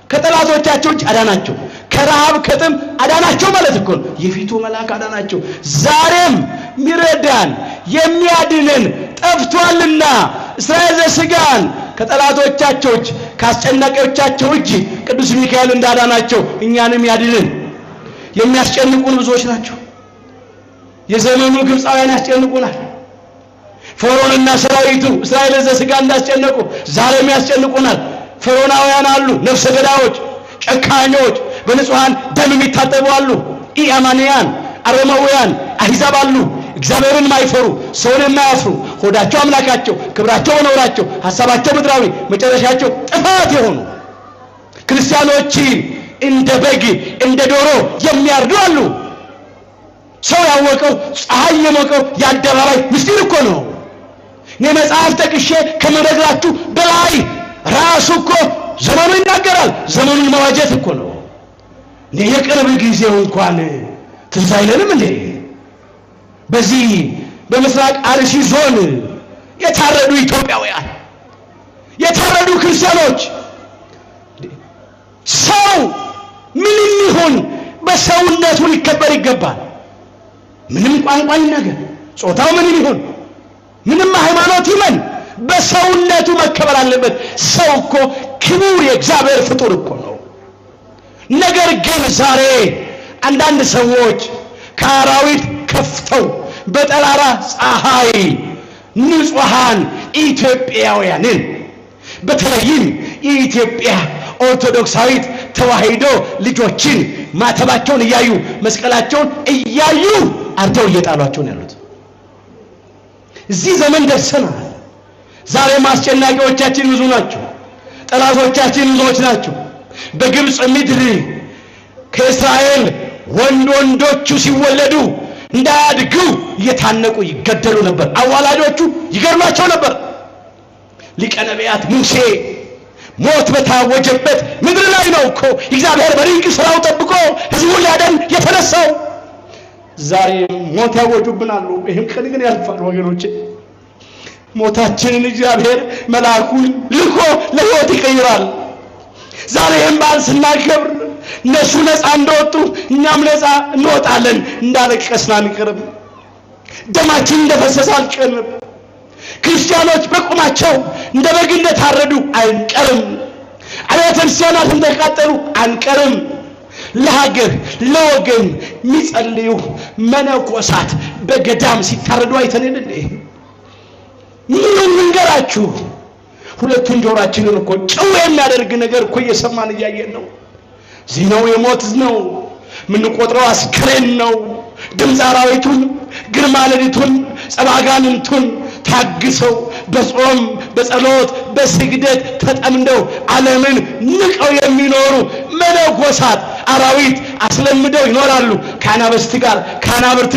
ከጠላቶቻቸው አዳናቸው፣ ከረሃብ ከጥም አዳናቸው ማለት እኮ ነው። የፊቱ መልአክ አዳናቸው። ዛሬም ሚረዳን የሚያድነን ጠፍቷልና እስራኤል ዘስጋን ከጠላቶቻቸው ካስጨናቂዎቻቸው እጅ ቅዱስ ሚካኤል እንዳዳናቸው እኛንም ያድነን። የሚያስጨንቁን ብዙዎች ናቸው። የዘመኑ ግብፃውያን ያስጨንቁናል። ፈርዖንና ሰራዊቱ እስራኤል ዘስጋ እንዳስጨነቁ ዛሬም ያስጨንቁናል። ፈርዖናውያን አሉ፣ ነፍሰ ገዳዮች፣ ጨካኞች፣ በንጹሃን ደም የሚታጠቡ አሉ። ኢአማንያን፣ አረማውያን፣ አሕዛብ አሉ። እግዚአብሔርን ማይፈሩ፣ ሰውን የማያፍሩ፣ ሆዳቸው አምላካቸው፣ ክብራቸው መኖራቸው፣ ሐሳባቸው ምድራዊ፣ መጨረሻቸው ጥፋት የሆኑ ክርስቲያኖችን እንደ በግ እንደ ዶሮ የሚያርዱ አሉ። ሰው ያወቀው ፀሐይ የሞቀው የአደባባይ ምስጢር እኮ ነው። እኔ መጽሐፍ ጠቅሼ ከመነግራችሁ በላይ ራሱ እኮ ዘመኑ ይናገራል። ዘመኑን መዋጀት እኮ ነው። እኔ የቅርብ ጊዜው እንኳን ትዝ አይለንም እንዴ? በዚህ በምስራቅ አርሲ ዞን የታረዱ ኢትዮጵያውያን፣ የታረዱ ክርስቲያኖች። ሰው ምንም ይሁን በሰውነቱ ሊከበር ይገባል። ምንም ቋንቋ ይናገር፣ ጾታው ምንም ይሁን፣ ምንም ሃይማኖት ይመን፣ በሰውነቱ መከበር አለበት። ሰው እኮ ክቡር የእግዚአብሔር ፍጡር እኮ ነው። ነገር ግን ዛሬ አንዳንድ ሰዎች ከአራዊት ከፍተው በጠራራ ፀሐይ ንጹሃን ኢትዮጵያውያንን በተለይም የኢትዮጵያ ኦርቶዶክሳዊት ተዋሕዶ ልጆችን ማተባቸውን እያዩ መስቀላቸውን እያዩ አርደው እየጣሏቸው ነው ያሉት። እዚህ ዘመን ደርሰናል። ዛሬ ማስጨናቂዎቻችን ብዙ ናቸው። ጠላቶቻችን ብዙዎች ናቸው። በግብፅ ምድር ከእስራኤል ወንዶቹ ሲወለዱ እንዳያድጉ እየታነቁ ይገደሉ ነበር። አዋላጆቹ ይገርማቸው ነበር። ሊቀ ነቢያት ሙሴ ሞት በታወጀበት ምድር ላይ ነው እኮ እግዚአብሔር በድንቅ ስራው ጠብቆ ሕዝቡን ሊያድን የተነሳው። ዛሬ ሞት ያወጁብናል። ይህም ቀን ግን ያልፋል ወገኖቼ። ሞታችንን እግዚአብሔር መልአኩን ልኮ ለሕይወት ይቀይራል። ዛሬም በዓል ስናከብር እነሱ ነፃ እንደወጡ እኛም ነፃ እንወጣለን። እንዳለቀስን አንቀርም። ደማችን እንደፈሰሰ አልቀርም። ክርስቲያኖች በቁማቸው እንደ በግ እንደታረዱ አንቀርም። አብያተ ክርስቲያናት እንደተቃጠሉ አንቀርም። ለሀገር ለወገን የሚጸልዩ መነኮሳት በገዳም ሲታረዱ አይተን እንዴ? ምኑን ልንገራችሁ? ሁለቱን ጆሮአችንን እኮ ጭው የሚያደርግ ነገር እኮ እየሰማን እያየን ነው። ዜናው የሞት ነው፣ ምንቆጥረው አስክሬን ነው። ድምፅ አራዊቱን ግርማ ሌሊቱን ጸባጋንንቱን ታግሰው በጾም በጸሎት በስግደት ተጠምደው ዓለምን ንቀው የሚኖሩ መነኮሳት አራዊት አስለምደው ይኖራሉ። ከአናብርት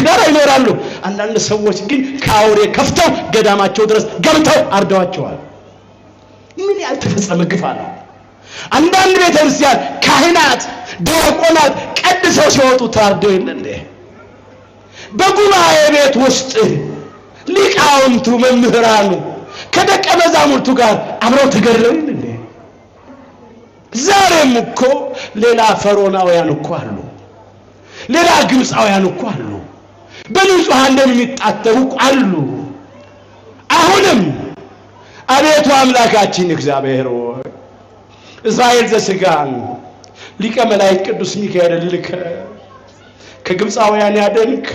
ጋር ይኖራሉ። አንዳንድ ሰዎች ግን ከአውሬ ከፍተው ገዳማቸው ድረስ ገብተው አርደዋቸዋል። ምን ያልተፈጸመ ግፍ አለ? አንዳንድ ቤተክርስቲያን ካህናት ዲያቆናት ቀድሰው ሲወጡ ታርደው የለ እንዴ? በጉባኤ ቤት ውስጥ ሊቃውንቱ መምህራኑ ከደቀ መዛሙርቱ ጋር አብረው ተገድለው የለ እንዴ? ዛሬም እኮ ሌላ ፈሮናውያን እኮ አሉ፣ ሌላ ግብፃውያን እኮ አሉ፣ በንጹሃን ደም የሚጣጠቡ አሉ። አሁንም አቤቱ አምላካችን እግዚአብሔር ሆይ እስራኤል ዘሥጋን ሊቀ መላእክት ቅዱስ ሚካኤል ልከ ከግብፃውያን ያደንክ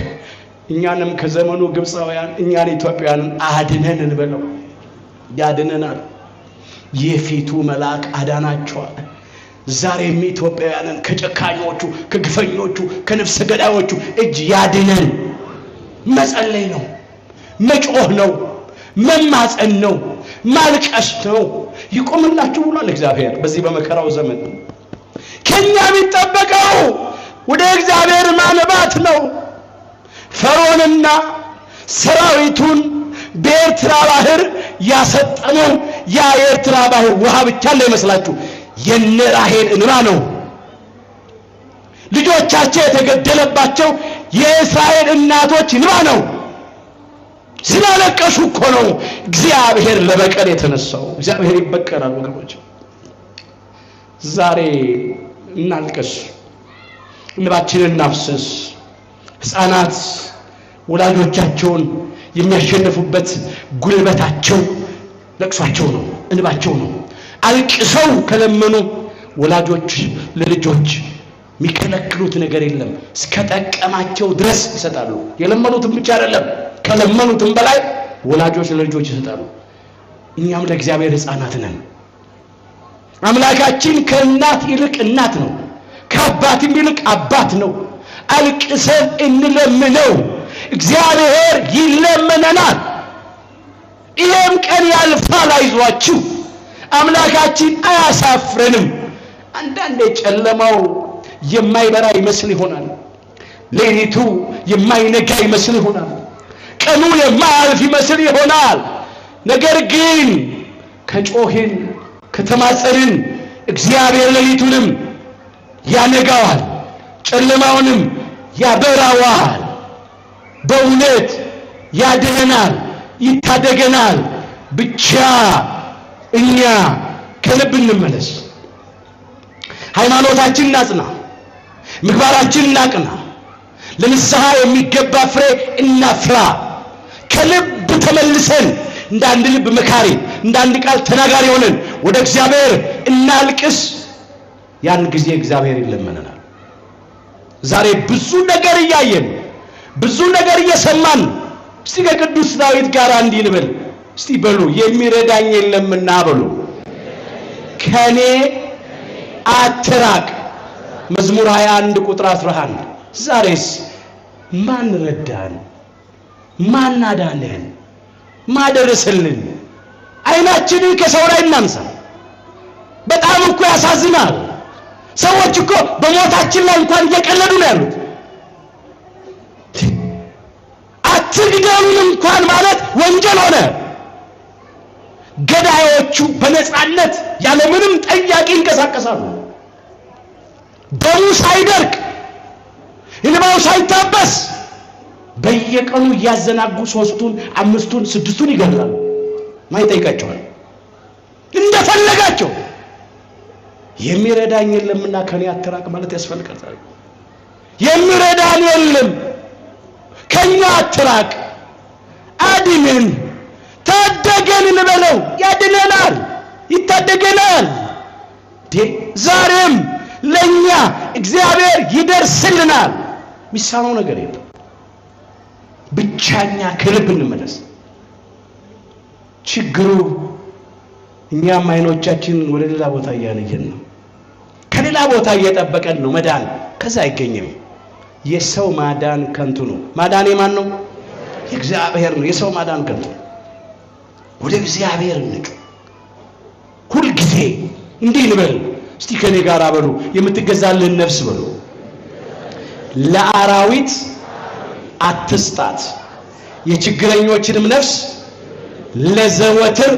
እኛንም ከዘመኑ ግብፃውያን እኛን ኢትዮጵያውያን አድነን እንበለው። ያድነናል። የፊቱ መልአክ አዳናቸዋል። ዛሬም ኢትዮጵያውያንን ከጨካኞቹ ከግፈኞቹ ከነፍሰ ገዳዮቹ እጅ ያድነን። መጸለይ ነው፣ መጮህ ነው፣ መማፀን ነው፣ ማልቀስ ነው። ይቆምላችሁ ብሏል እግዚአብሔር በዚህ በመከራው ዘመን። ከኛ የሚጠበቀው ወደ እግዚአብሔር ማንባት ነው። ፈርዖንና ሰራዊቱን በኤርትራ ባህር ያሰጠመው ያ የኤርትራ ባህር ውሃ ብቻ እንዳይመስላችሁ የነ ራሔል እንባ ነው። ልጆቻቸው የተገደለባቸው የእስራኤል እናቶች እንባ ነው። ስላለቀሱ እኮ ነው እግዚአብሔር ለበቀል የተነሳው። እግዚአብሔር ይበቀላል ወገኖች። ዛሬ እናልቅስ፣ እንባችንን እናፍስስ። ሕፃናት ወላጆቻቸውን የሚያሸንፉበት ጉልበታቸው ለቅሷቸው ነው፣ እንባቸው ነው። አልቅሰው ከለመኑ ወላጆች ለልጆች የሚከለክሉት ነገር የለም። እስከ ጠቀማቸው ድረስ ይሰጣሉ። የለመኑትም ብቻ አይደለም፣ ከለመኑትም በላይ ወላጆች ለልጆች ይሰጣሉ። እኛም ለእግዚአብሔር ሕፃናት ነን። አምላካችን ከእናት ይልቅ እናት ነው፣ ከአባትም ይልቅ አባት ነው። አልቅሰን እንለምነው፣ እግዚአብሔር ይለመነናል። ይሄም ቀን ያልፋል፣ አይዟችሁ። አምላካችን አያሳፍረንም። አንዳንዴ ጨለማው የማይበራ ይመስል ይሆናል፣ ሌሊቱ የማይነጋ ይመስል ይሆናል፣ ቀኑ የማያልፍ ይመስል ይሆናል። ነገር ግን ከጮህን ከተማጸንን እግዚአብሔር ሌሊቱንም ያነጋዋል፣ ጨለማውንም ያበራዋል። በእውነት ያድነናል፣ ይታደገናል። ብቻ እኛ ከልብ እንመለስ፣ ሃይማኖታችንን እናጽና፣ ምግባራችንን እናቅና፣ ለንስሐ የሚገባ ፍሬ እናፍራ። ከልብ ተመልሰን እንደ አንድ ልብ መካሪ እንደ አንድ ቃል ተናጋሪ ሆነን ወደ እግዚአብሔር እናልቅስ። ያን ጊዜ እግዚአብሔር ይለመነናል። ዛሬ ብዙ ነገር እያየን ብዙ ነገር እየሰማን፣ እስቲ ከቅዱስ ዳዊት ጋር እንዲህ እንበል። እስቲ በሉ የሚረዳኝ የለምና በሉ ከኔ አትራቅ። መዝሙር 21 ቁጥር 11። ዛሬስ ማን ረዳን? ማን አዳነን? ማደረሰልን? አይናችንን ከሰው ላይ እናንሳ። በጣም እኮ ያሳዝናል። ሰዎች እኮ በሞታችን ላይ እንኳን እየቀለዱ ነው ያሉት። አትግደሉን እንኳን ማለት ወንጀል ሆነ። ገዳዮቹ በነፃነት ያለምንም ጠያቂ ይንቀሳቀሳሉ። ደሙ ሳይደርቅ እንባው ሳይታበስ በየቀኑ እያዘናጉ 3ቱን 5ቱን 6ቱን ይገድላሉ። ማይጠይቃቸዋል እንደፈለጋቸው። የሚረዳኝ የለምና ከኔ አትራቅ ማለት ያስፈልጋል። የሚረዳን የለም፣ ከኛ አትራቅ፣ አድነን፣ ታደገን እንበለው። ያድነናል፣ ይታደገናል። ዛሬም ለኛ እግዚአብሔር ይደርስልናል። ሚሳነው ነገር የለም። ብቻኛ ከልብ እንመለስ። ችግሩ እኛም አይኖቻችንን ወደ ሌላ ቦታ እያነየን ነው። ከሌላ ቦታ እየጠበቀን ነው መዳን። ከዛ አይገኝም። የሰው ማዳን ከንቱ ነው። ማዳን የማን ነው? የእግዚአብሔር ነው። የሰው ማዳን ከንቱ ነው። ወደ እግዚአብሔር እንጩ። ሁል ጊዜ እንዲህ እንበል። እስቲ ከኔ ጋር በሉ፣ የምትገዛልህን ነፍስ በሉ ለአራዊት አትስጣት፣ የችግረኞችንም ነፍስ ለዘወትር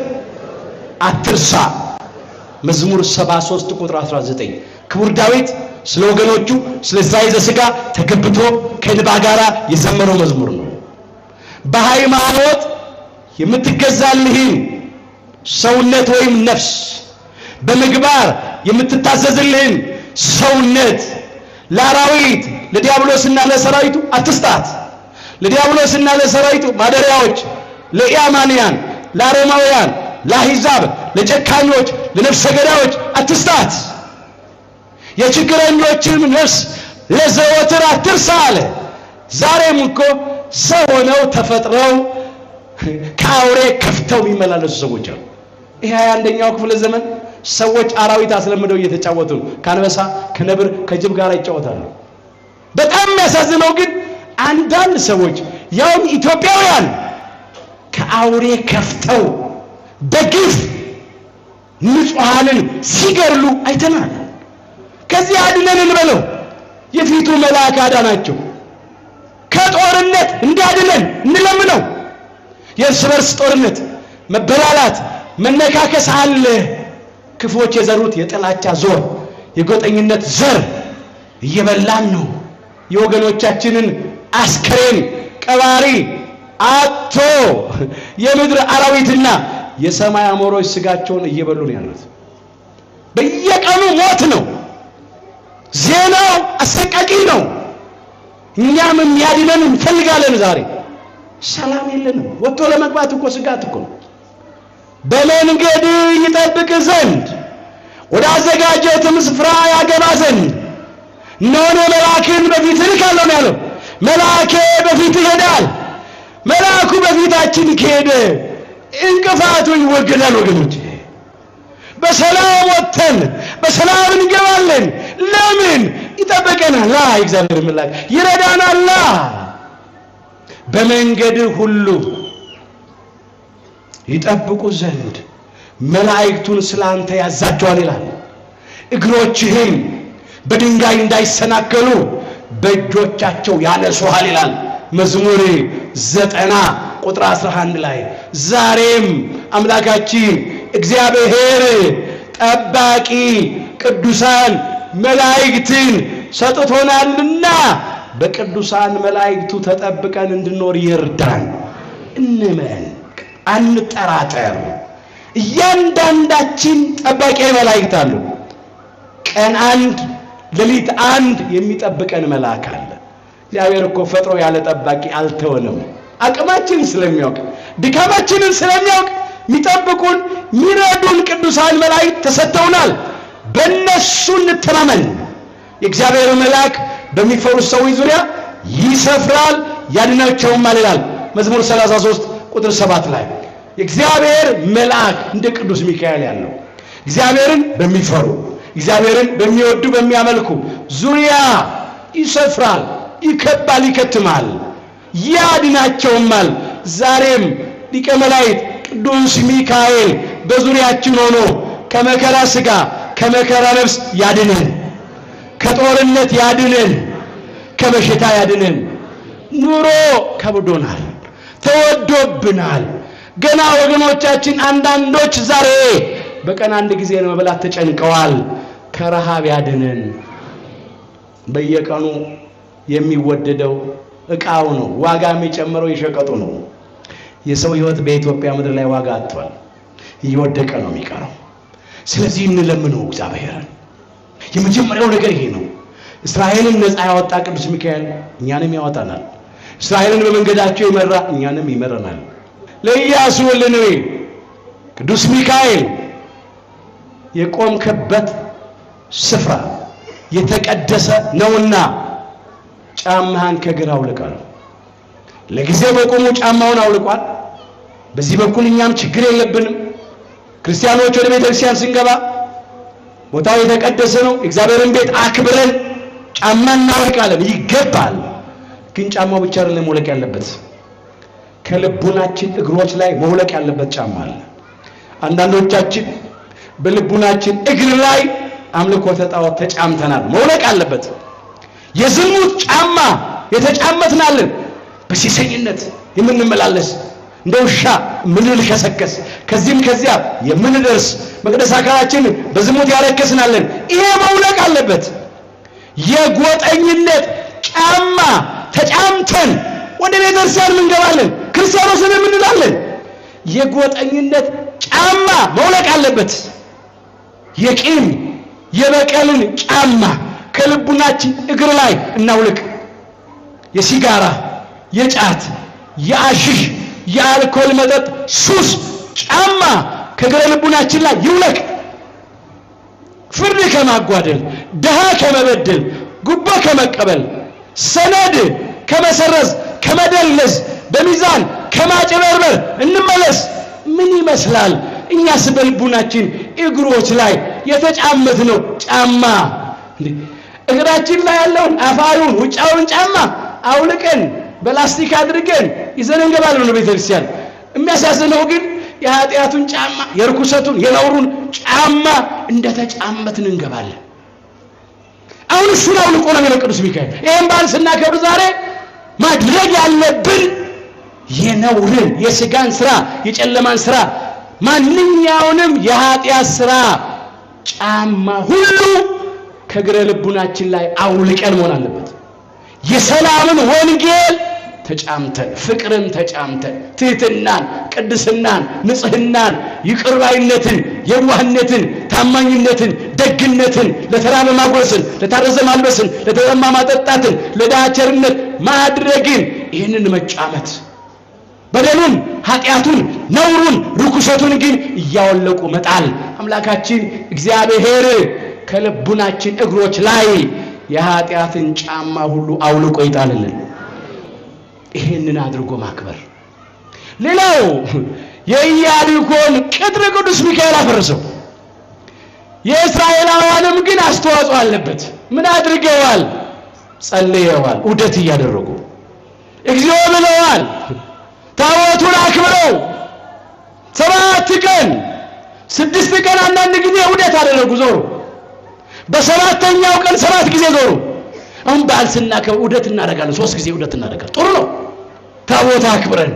አትርሳ። መዝሙር 73 ቁጥር 19 ክቡር ዳዊት ስለ ወገኖቹ ስለ እስራኤል ዘሥጋ ተገብቶ ከእንባ ጋር የዘመረው መዝሙር ነው። በሃይማኖት የምትገዛልህን ሰውነት ወይም ነፍስ በምግባር የምትታዘዝልህን ሰውነት ለአራዊት ለዲያብሎስና ለሰራዊቱ አትስጣት። ለዲያብሎስና ለሰራዊቱ ማደሪያዎች፣ ለኢያማንያን፣ ለአረማውያን፣ ለአሕዛብ፣ ለጨካኞች፣ ለነፍሰ ገዳዮች አትስጣት። የችግረኞችን ነፍስ ለዘወትር አትርሳ አለ። ዛሬም እኮ ሰው ሆነው ተፈጥረው ከአውሬ ከፍተው የሚመላለሱ ሰዎች አሉ። ይሄ 21ኛው ክፍለ ዘመን ሰዎች አራዊት አስለምደው እየተጫወቱ ነው። ከአንበሳ ከነብር ከጅብ ጋር ይጫወታሉ። በጣም የሚያሳዝነው ግን አንዳንድ ሰዎች ያውም ኢትዮጵያውያን ከአውሬ ከፍተው በግፍ ንጹሃንን ሲገርሉ አይተናል። ከዚህ አድነን እንበለው። የፊቱ መልአክ አዳናቸው። ከጦርነት እንዲያድነን እንለምነው። የእርስ በርስ ጦርነት፣ መበላላት፣ መነካከስ አለ። ክፎች የዘሩት የጥላቻ ዞር የጎጠኝነት ዘር እየበላን ነው። የወገኖቻችንን አስከሬን ቀባሪ አጥቶ የምድር አራዊትና የሰማይ አሞሮች ስጋቸውን እየበሉ ነው ያሉት። በየቀኑ ሞት ነው። ዜናው አሰቃቂ ነው። እኛም የሚያድነን እንፈልጋለን። ዛሬ ሰላም የለንም። ወጥቶ ለመግባት እኮ ስጋት እኮ ነው። በመንገድ ይጠብቅ ዘንድ ወደ አዘጋጀህም ስፍራ ያገባ ዘንድ እነሆ መልአክን በፊትህ እልካለሁ ነው ያለው። መልአኬ በፊትህ ይሄዳል። መልአኩ በፊታችን ከሄደ እንቅፋቱ ይወገዳል። ወገኖች በሰላም ወጥተን በሰላም እንገባለን። ለምን? ይጠብቀናል። እግዚአብሔር መልአክ ይረዳናል። በመንገድ ሁሉ ይጠብቁ ዘንድ መላእክቱን ስላንተ ያዛቸዋል ይላል። እግሮችህም በድንጋይ እንዳይሰናከሉ በእጆቻቸው ያነሱሃል ይላል። መዝሙር 90 ቁጥር 11 ላይ ዛሬም አምላካችን እግዚአብሔር ጠባቂ ቅዱሳን መላእክትን ሰጥቶናልና በቅዱሳን መላእክቱ ተጠብቀን እንድንኖር ይርዳን። እንመን፣ አንጠራጠር። እያንዳንዳችን ጠባቂ መላእክት አሉ። ቀን አንድ ሌሊት አንድ የሚጠብቀን መልአክ አለ። እግዚአብሔር እኮ ፈጥሮ ያለ ጠባቂ አልተወንም። አቅማችንን ስለሚያውቅ ድካማችንን ስለሚያውቅ የሚጠብቁን የሚረዱን ቅዱሳን መላእክት ተሰጥተውናል። በእነሱ እንተማመን። የእግዚአብሔር መልአክ በሚፈሩ ሰዎች ዙሪያ ይሰፍራል ያድናቸውማል ይላል መዝሙር 33 ቁጥር 7 ላይ። የእግዚአብሔር መልአክ እንደ ቅዱስ ሚካኤል ያለው እግዚአብሔርን በሚፈሩ እግዚአብሔርን በሚወዱ በሚያመልኩ ዙሪያ ይሰፍራል፣ ይከባል፣ ይከትማል፣ ያድናቸውማል። ዛሬም ሊቀ መላእክት ቅዱስ ሚካኤል በዙሪያችን ሆኖ ከመከራ ሥጋ ከመከራ ነፍስ ያድነን፣ ከጦርነት ያድነን፣ ከበሽታ ያድነን። ኑሮ ከብዶናል፣ ተወዶብናል። ገና ወገኖቻችን አንዳንዶች ዛሬ በቀን አንድ ጊዜ ለመብላት ተጨንቀዋል። ከረሃብ ያድነን። በየቀኑ የሚወደደው ዕቃው ነው። ዋጋ የሚጨምረው የሸቀጡ ነው። የሰው ሕይወት በኢትዮጵያ ምድር ላይ ዋጋ አጥቷል። እየወደቀ ነው የሚቀረው። ስለዚህ እንለምነው እግዚአብሔርን። የመጀመሪያው ነገር ይሄ ነው። እስራኤልን ነፃ ያወጣ ቅዱስ ሚካኤል እኛንም ያወጣናል። እስራኤልን በመንገዳቸው ይመራ እኛንም ይመራናል። ለኢያሱ ለነዌ ቅዱስ ሚካኤል የቆምከበት ስፍራ የተቀደሰ ነውና ጫማህን ከእግር አውልቃል። ለጊዜው በቆሙ ጫማውን አውልቋል። በዚህ በኩል እኛም ችግር የለብንም። ክርስቲያኖች ወደ ቤተክርስቲያን ስንገባ ቦታው የተቀደሰ ነው፣ እግዚአብሔርን ቤት አክብረን ጫማ እናወልቃለን፣ ይገባል። ግን ጫማው ብቻ አይደለም መውለቅ ያለበት፣ ከልቡናችን እግሮች ላይ መውለቅ ያለበት ጫማ አለ። አንዳንዶቻችን በልቡናችን እግር ላይ አምልኮተ ጣዖት ተጫምተናል፣ መውለቅ አለበት። የዝሙት ጫማ የተጫመትናለን፣ በሲሰኝነት የምንመላለስ እንደ ውሻ የምንልከሰከስ ከዚህም ከዚያ የምንደርስ መቅደስ አካላችን በዝሙት ያረከስናለን። ይሄ መውለቅ አለበት። የጎጠኝነት ጫማ ተጫምተን ወደ ቤተክርስቲያን እንገባለን፣ ክርስቲያኖች ነን እንላለን። የጎጠኝነት ጫማ መውለቅ አለበት። የቂም የበቀልን ጫማ ከልቡናችን እግር ላይ እናውልቅ። የሲጋራ፣ የጫት፣ የአሽሽ፣ የአልኮል መጠጥ ሱስ ጫማ ከእግረ ልቡናችን ላይ ይውለቅ። ፍርድ ከማጓደል፣ ድሃ ከመበደል፣ ጉቦ ከመቀበል፣ ሰነድ ከመሰረዝ፣ ከመደለዝ፣ በሚዛን ከማጭበርበር እንመለስ። ምን ይመስላል እኛስ በልቡናችን እግሮች ላይ የተጫመትነው ጫማ? እግራችን ላይ ያለውን አፋሩን ውጫውን ጫማ አውልቀን በላስቲክ አድርገን ይዘን እንገባለን ወደ ቤተክርስቲያን። የሚያሳዝነው ግን የኃጢአቱን ጫማ፣ የርኩሰቱን፣ የነውሩን ጫማ እንደተጫመትን እንገባለን። አሁን እሱን አውልቆ ነው የሚለው ቅዱስ ሚካኤል። ይሄን በዓል ስናከብር ዛሬ ማድረግ ያለብን የነውርን፣ የስጋን ስራ፣ የጨለማን ስራ፣ ማንኛውንም የኃጢአት ስራ ጫማ ሁሉ ከእግረ ልቡናችን ላይ አውልቀን መሆን አለበት። የሰላምን ወንጌል ተጫምተን፣ ፍቅርን ተጫምተን፣ ትህትናን፣ ቅድስናን፣ ንጽህናን፣ ይቅርባይነትን፣ የዋህነትን፣ ታማኝነትን፣ ደግነትን፣ ለተራበ ማጉረስን፣ ለታረዘ ማልበስን፣ ለተጠማ ማጠጣትን፣ ለድሃ ቸርነት ማድረግን ይህንን መጫመት፣ በደሉን፣ ኃጢአቱን፣ ነውሩን፣ ርኩሰቱን ግን እያወለቁ መጣል። አምላካችን እግዚአብሔር ከልቡናችን እግሮች ላይ የኃጢአትን ጫማ ሁሉ አውልቆ ይጣልልን። ይሄንን አድርጎ ማክበር። ሌላው የኢያሪኮን ቅጥር ቅዱስ ሚካኤል አፈረሰው። የእስራኤላውያንም ግን አስተዋጽኦ አለበት። ምን አድርገዋል? ጸልየዋል። ዑደት እያደረጉ እግዚኦ ብለዋል። ታቦቱን አክብረው 7 ቀን 6 ቀን አንዳንድ ጊዜ ዑደት አደረጉ፣ ዞሩ። በሰባተኛው ቀን 7 ጊዜ ዞሩ። አሁን በዓል ስናከብር ዑደት እናደርጋለን፣ 3 ጊዜ ዑደት እናደርጋለን። ጥሩ ነው። ታቦት አክብረን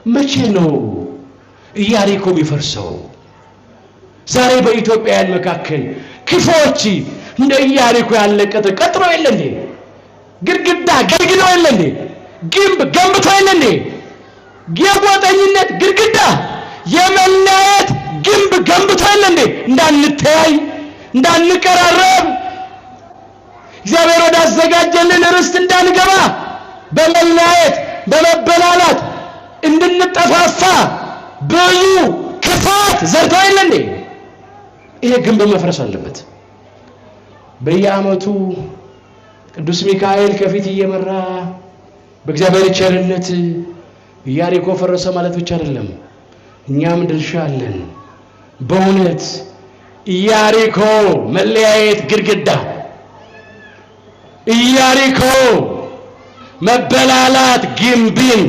መቼ ነው ኢያሪኮ የሚፈርሰው? ዛሬ በኢትዮጵያውያን መካከል ክፎች እንደ ኢያሪኮ ያለ ቅጥር ቀጥሮ የለ እንዴ? ግድግዳ ገድግዶ የለ እንዴ? ግንብ ገንብቶ የለ እንዴ? የጎጠኝነት ግድግዳ፣ የመለያየት ግንብ ገንብቶ የለ እንዴ? እንዳንተያይ፣ እንዳንቀራረብ፣ እግዚአብሔር ወዳዘጋጀልን ርስት እንዳንገባ፣ በመለያየት በመበላላት እንድንጠፋፋ ብዙ ክፋት ዘርተው የለ እንዴ? ይሄ ግንብ መፍረስ አለበት። በየዓመቱ ቅዱስ ሚካኤል ከፊት እየመራ በእግዚአብሔር ቸርነት ኢያሪኮ ፈረሰ ማለት ብቻ አይደለም፣ እኛም ድርሻ አለን። በእውነት ኢያሪኮ መለያየት ግድግዳ፣ ኢያሪኮ መበላላት ግንብን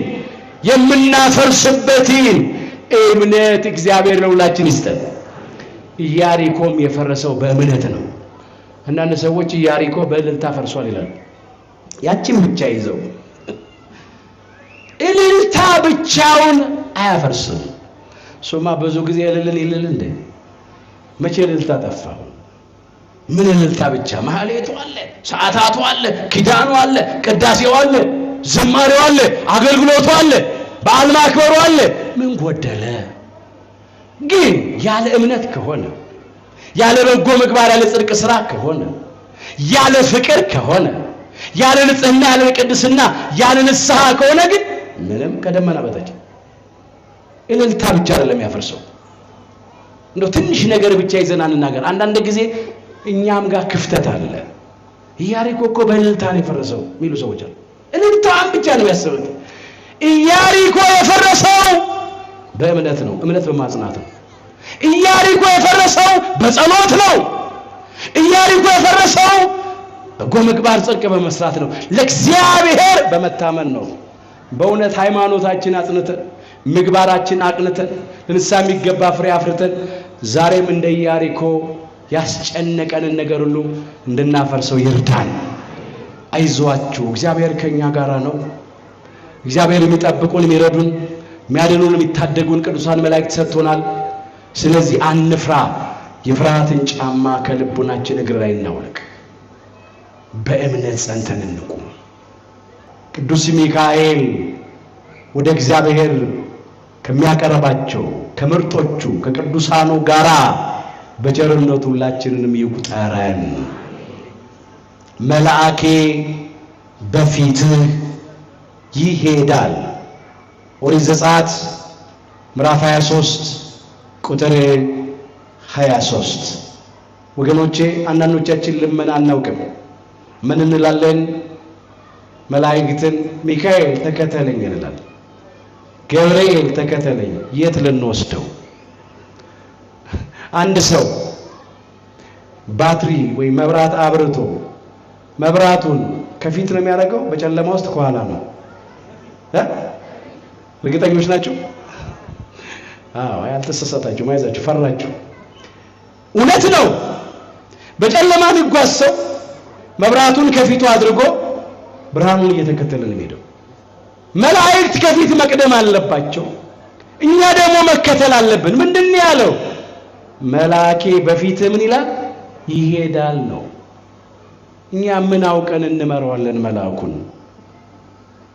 የምናፈርስበትን እምነት እግዚአብሔር ለሁላችን ይስጠን። ኢያሪኮም የፈረሰው በእምነት ነው። አንዳንድ ሰዎች ኢያሪኮ በእልልታ ፈርሷል ይላሉ። ያችን ብቻ ይዘው እልልታ ብቻውን አያፈርስም። ሶማ ብዙ ጊዜ እልልን ይልል እንደ መቼ እልልታ ጠፋ? ምን እልልታ ብቻ? ማህሌቱ አለ፣ ሰዓታቱ አለ፣ ኪዳኑ አለ፣ ቅዳሴው አለ፣ ዝማሬው አለ፣ አገልግሎቱ አለ፣ በዓል ማክበሩ አለ። ምን ጎደለ? ግን ያለ እምነት ከሆነ፣ ያለ በጎ ምግባር፣ ያለ ጽድቅ ስራ ከሆነ፣ ያለ ፍቅር ከሆነ፣ ያለ ንጽህና፣ ያለ ቅድስና፣ ያለ ንስሐ ከሆነ ግን ምንም ከደመና በታች እልልታ ብቻ አይደለም ያፈርሰው። እንደው ትንሽ ነገር ብቻ ይዘናል እናገር። አንዳንድ ጊዜ እኛም ጋር ክፍተት አለ። ኢያሪኮ እኮ በእልልታ ነው የፈረሰው የሚሉ ሰዎች አሉ። እልልታን ብቻ ነው ያሰቡት። ኢያሪኮ የፈረሰው በእምነት ነው። እምነት በማጽናት ነው። ኢያሪኮ የፈረሰው በጸሎት ነው። ኢያሪኮ የፈረሰው በጎ ምግባር ጽድቅ በመስራት ነው። ለእግዚአብሔር በመታመን ነው። በእውነት ሃይማኖታችን አጽንተን ምግባራችን አቅንተን ለንስሐ የሚገባ ፍሬ አፍርተን ዛሬም እንደ ኢያሪኮ ያስጨነቀንን ነገር ሁሉ እንድናፈርሰው ይርዳን። አይዟችሁ፣ እግዚአብሔር ከኛ ጋር ነው። እግዚአብሔር የሚጠብቁን የሚረዱን የሚያድኑን የሚታደጉን ቅዱሳን መላእክት ሰጥቶናል። ስለዚህ አንፍራ። የፍርሃትን ጫማ ከልቡናችን እግር ላይ እናውልቅ። በእምነት ጸንተን እንቁም። ቅዱስ ሚካኤል ወደ እግዚአብሔር ከሚያቀርባቸው ከምርጦቹ ከቅዱሳኑ ጋራ በቸርነቱ ሁላችንንም ይቁጠረን። መልአኬ በፊትህ ይሄዳል። ኦሪት ዘጸአት ምዕራፍ 23 ቁጥር 23። ወገኖቼ አንዳንዶቻችን ልመና አናውቅም። ምን እንላለን? መላእክትን ሚካኤል ተከተለኝ እንላለን፣ ገብርኤል ተከተለኝ። የት ልንወስደው? አንድ ሰው ባትሪ ወይ መብራት አብርቶ መብራቱን ከፊት ነው የሚያደርገው፣ በጨለማ ውስጥ ከኋላ ነው? እርግጠኞች ናቸው? አዎ፣ ያልተሰሳታችሁ ማይዛችሁ ፈራችሁ። እውነት ነው። በጨለማ የሚጓዝ ሰው መብራቱን ከፊቱ አድርጎ ብርሃኑን እየተከተለ ነው የሚሄደው። መላእክት ከፊት መቅደም አለባቸው፣ እኛ ደግሞ መከተል አለብን። ምንድነው ያለው? መልአኬ በፊት ምን ይላል? ይሄዳል ነው። እኛ ምን አውቀን እንመራዋለን መልአኩን?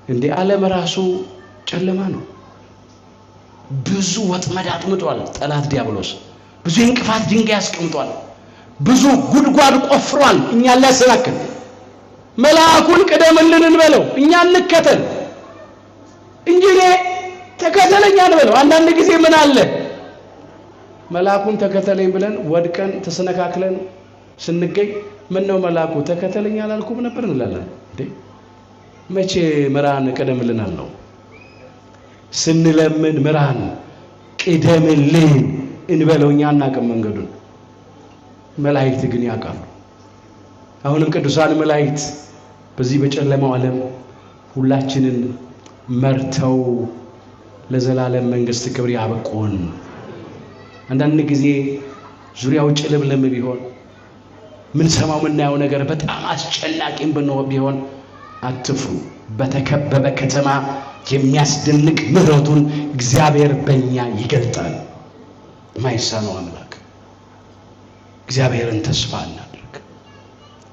እንዴ ዓለም ራሱ ጨለማ ነው። ብዙ ወጥመድ አጥምጧል ጠላት ዲያብሎስ። ብዙ እንቅፋት ድንጋይ አስቀምጧል። ብዙ ጉድጓድ ቆፍሯል እኛን ሊያሰናክል። መልአኩን ቅደምልን እንበለው፣ እኛ እንከተል እንጂ ተከተለኝ አንበለው። አንዳንድ ጊዜ ምን አለ መልአኩን ተከተለኝ ብለን ወድቀን ተሰነካክለን ስንገኝ ምን ነው መልአኩ ተከተለኝ አላልኩም ነበር እንላለን። እንዴ መቼ ምራን ቅደምልናል ነው? ስንለምን ምራን ቅደምልን እንበለው። እኛ አናውቅም መንገዱን፣ መላእክት ግን ያውቃሉ። አሁንም ቅዱሳን መላእክት በዚህ በጨለማው ዓለም ሁላችንን መርተው ለዘላለም መንግስት ክብር ያበቁን። አንዳንድ ጊዜ ዙሪያው ጭልምልም ቢሆን ምን ሰማው ምናየው ነገር በጣም አስጨናቂም ቢሆን አትፍሩ። በተከበበ ከተማ የሚያስደንቅ ምሕረቱን እግዚአብሔር በእኛ ይገልጣል። ማይሳነው አምላክ እግዚአብሔርን ተስፋ እናድርግ።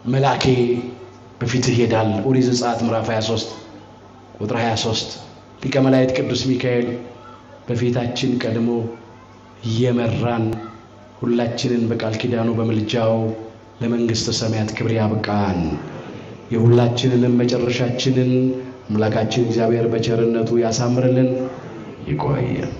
መልአኬ በፊትህ ይሄዳል። ኦሪት ዘጸአት ምዕራፍ 23 ቁጥር 23። ሊቀ መላእክት ቅዱስ ሚካኤል በፊታችን ቀድሞ እየመራን ሁላችንን በቃል ኪዳኑ በምልጃው ለመንግስተ ሰማያት ክብር ያብቃን። የሁላችንንም መጨረሻችንን አምላካችን እግዚአብሔር በቸርነቱ ያሳምርልን። ይቆየን።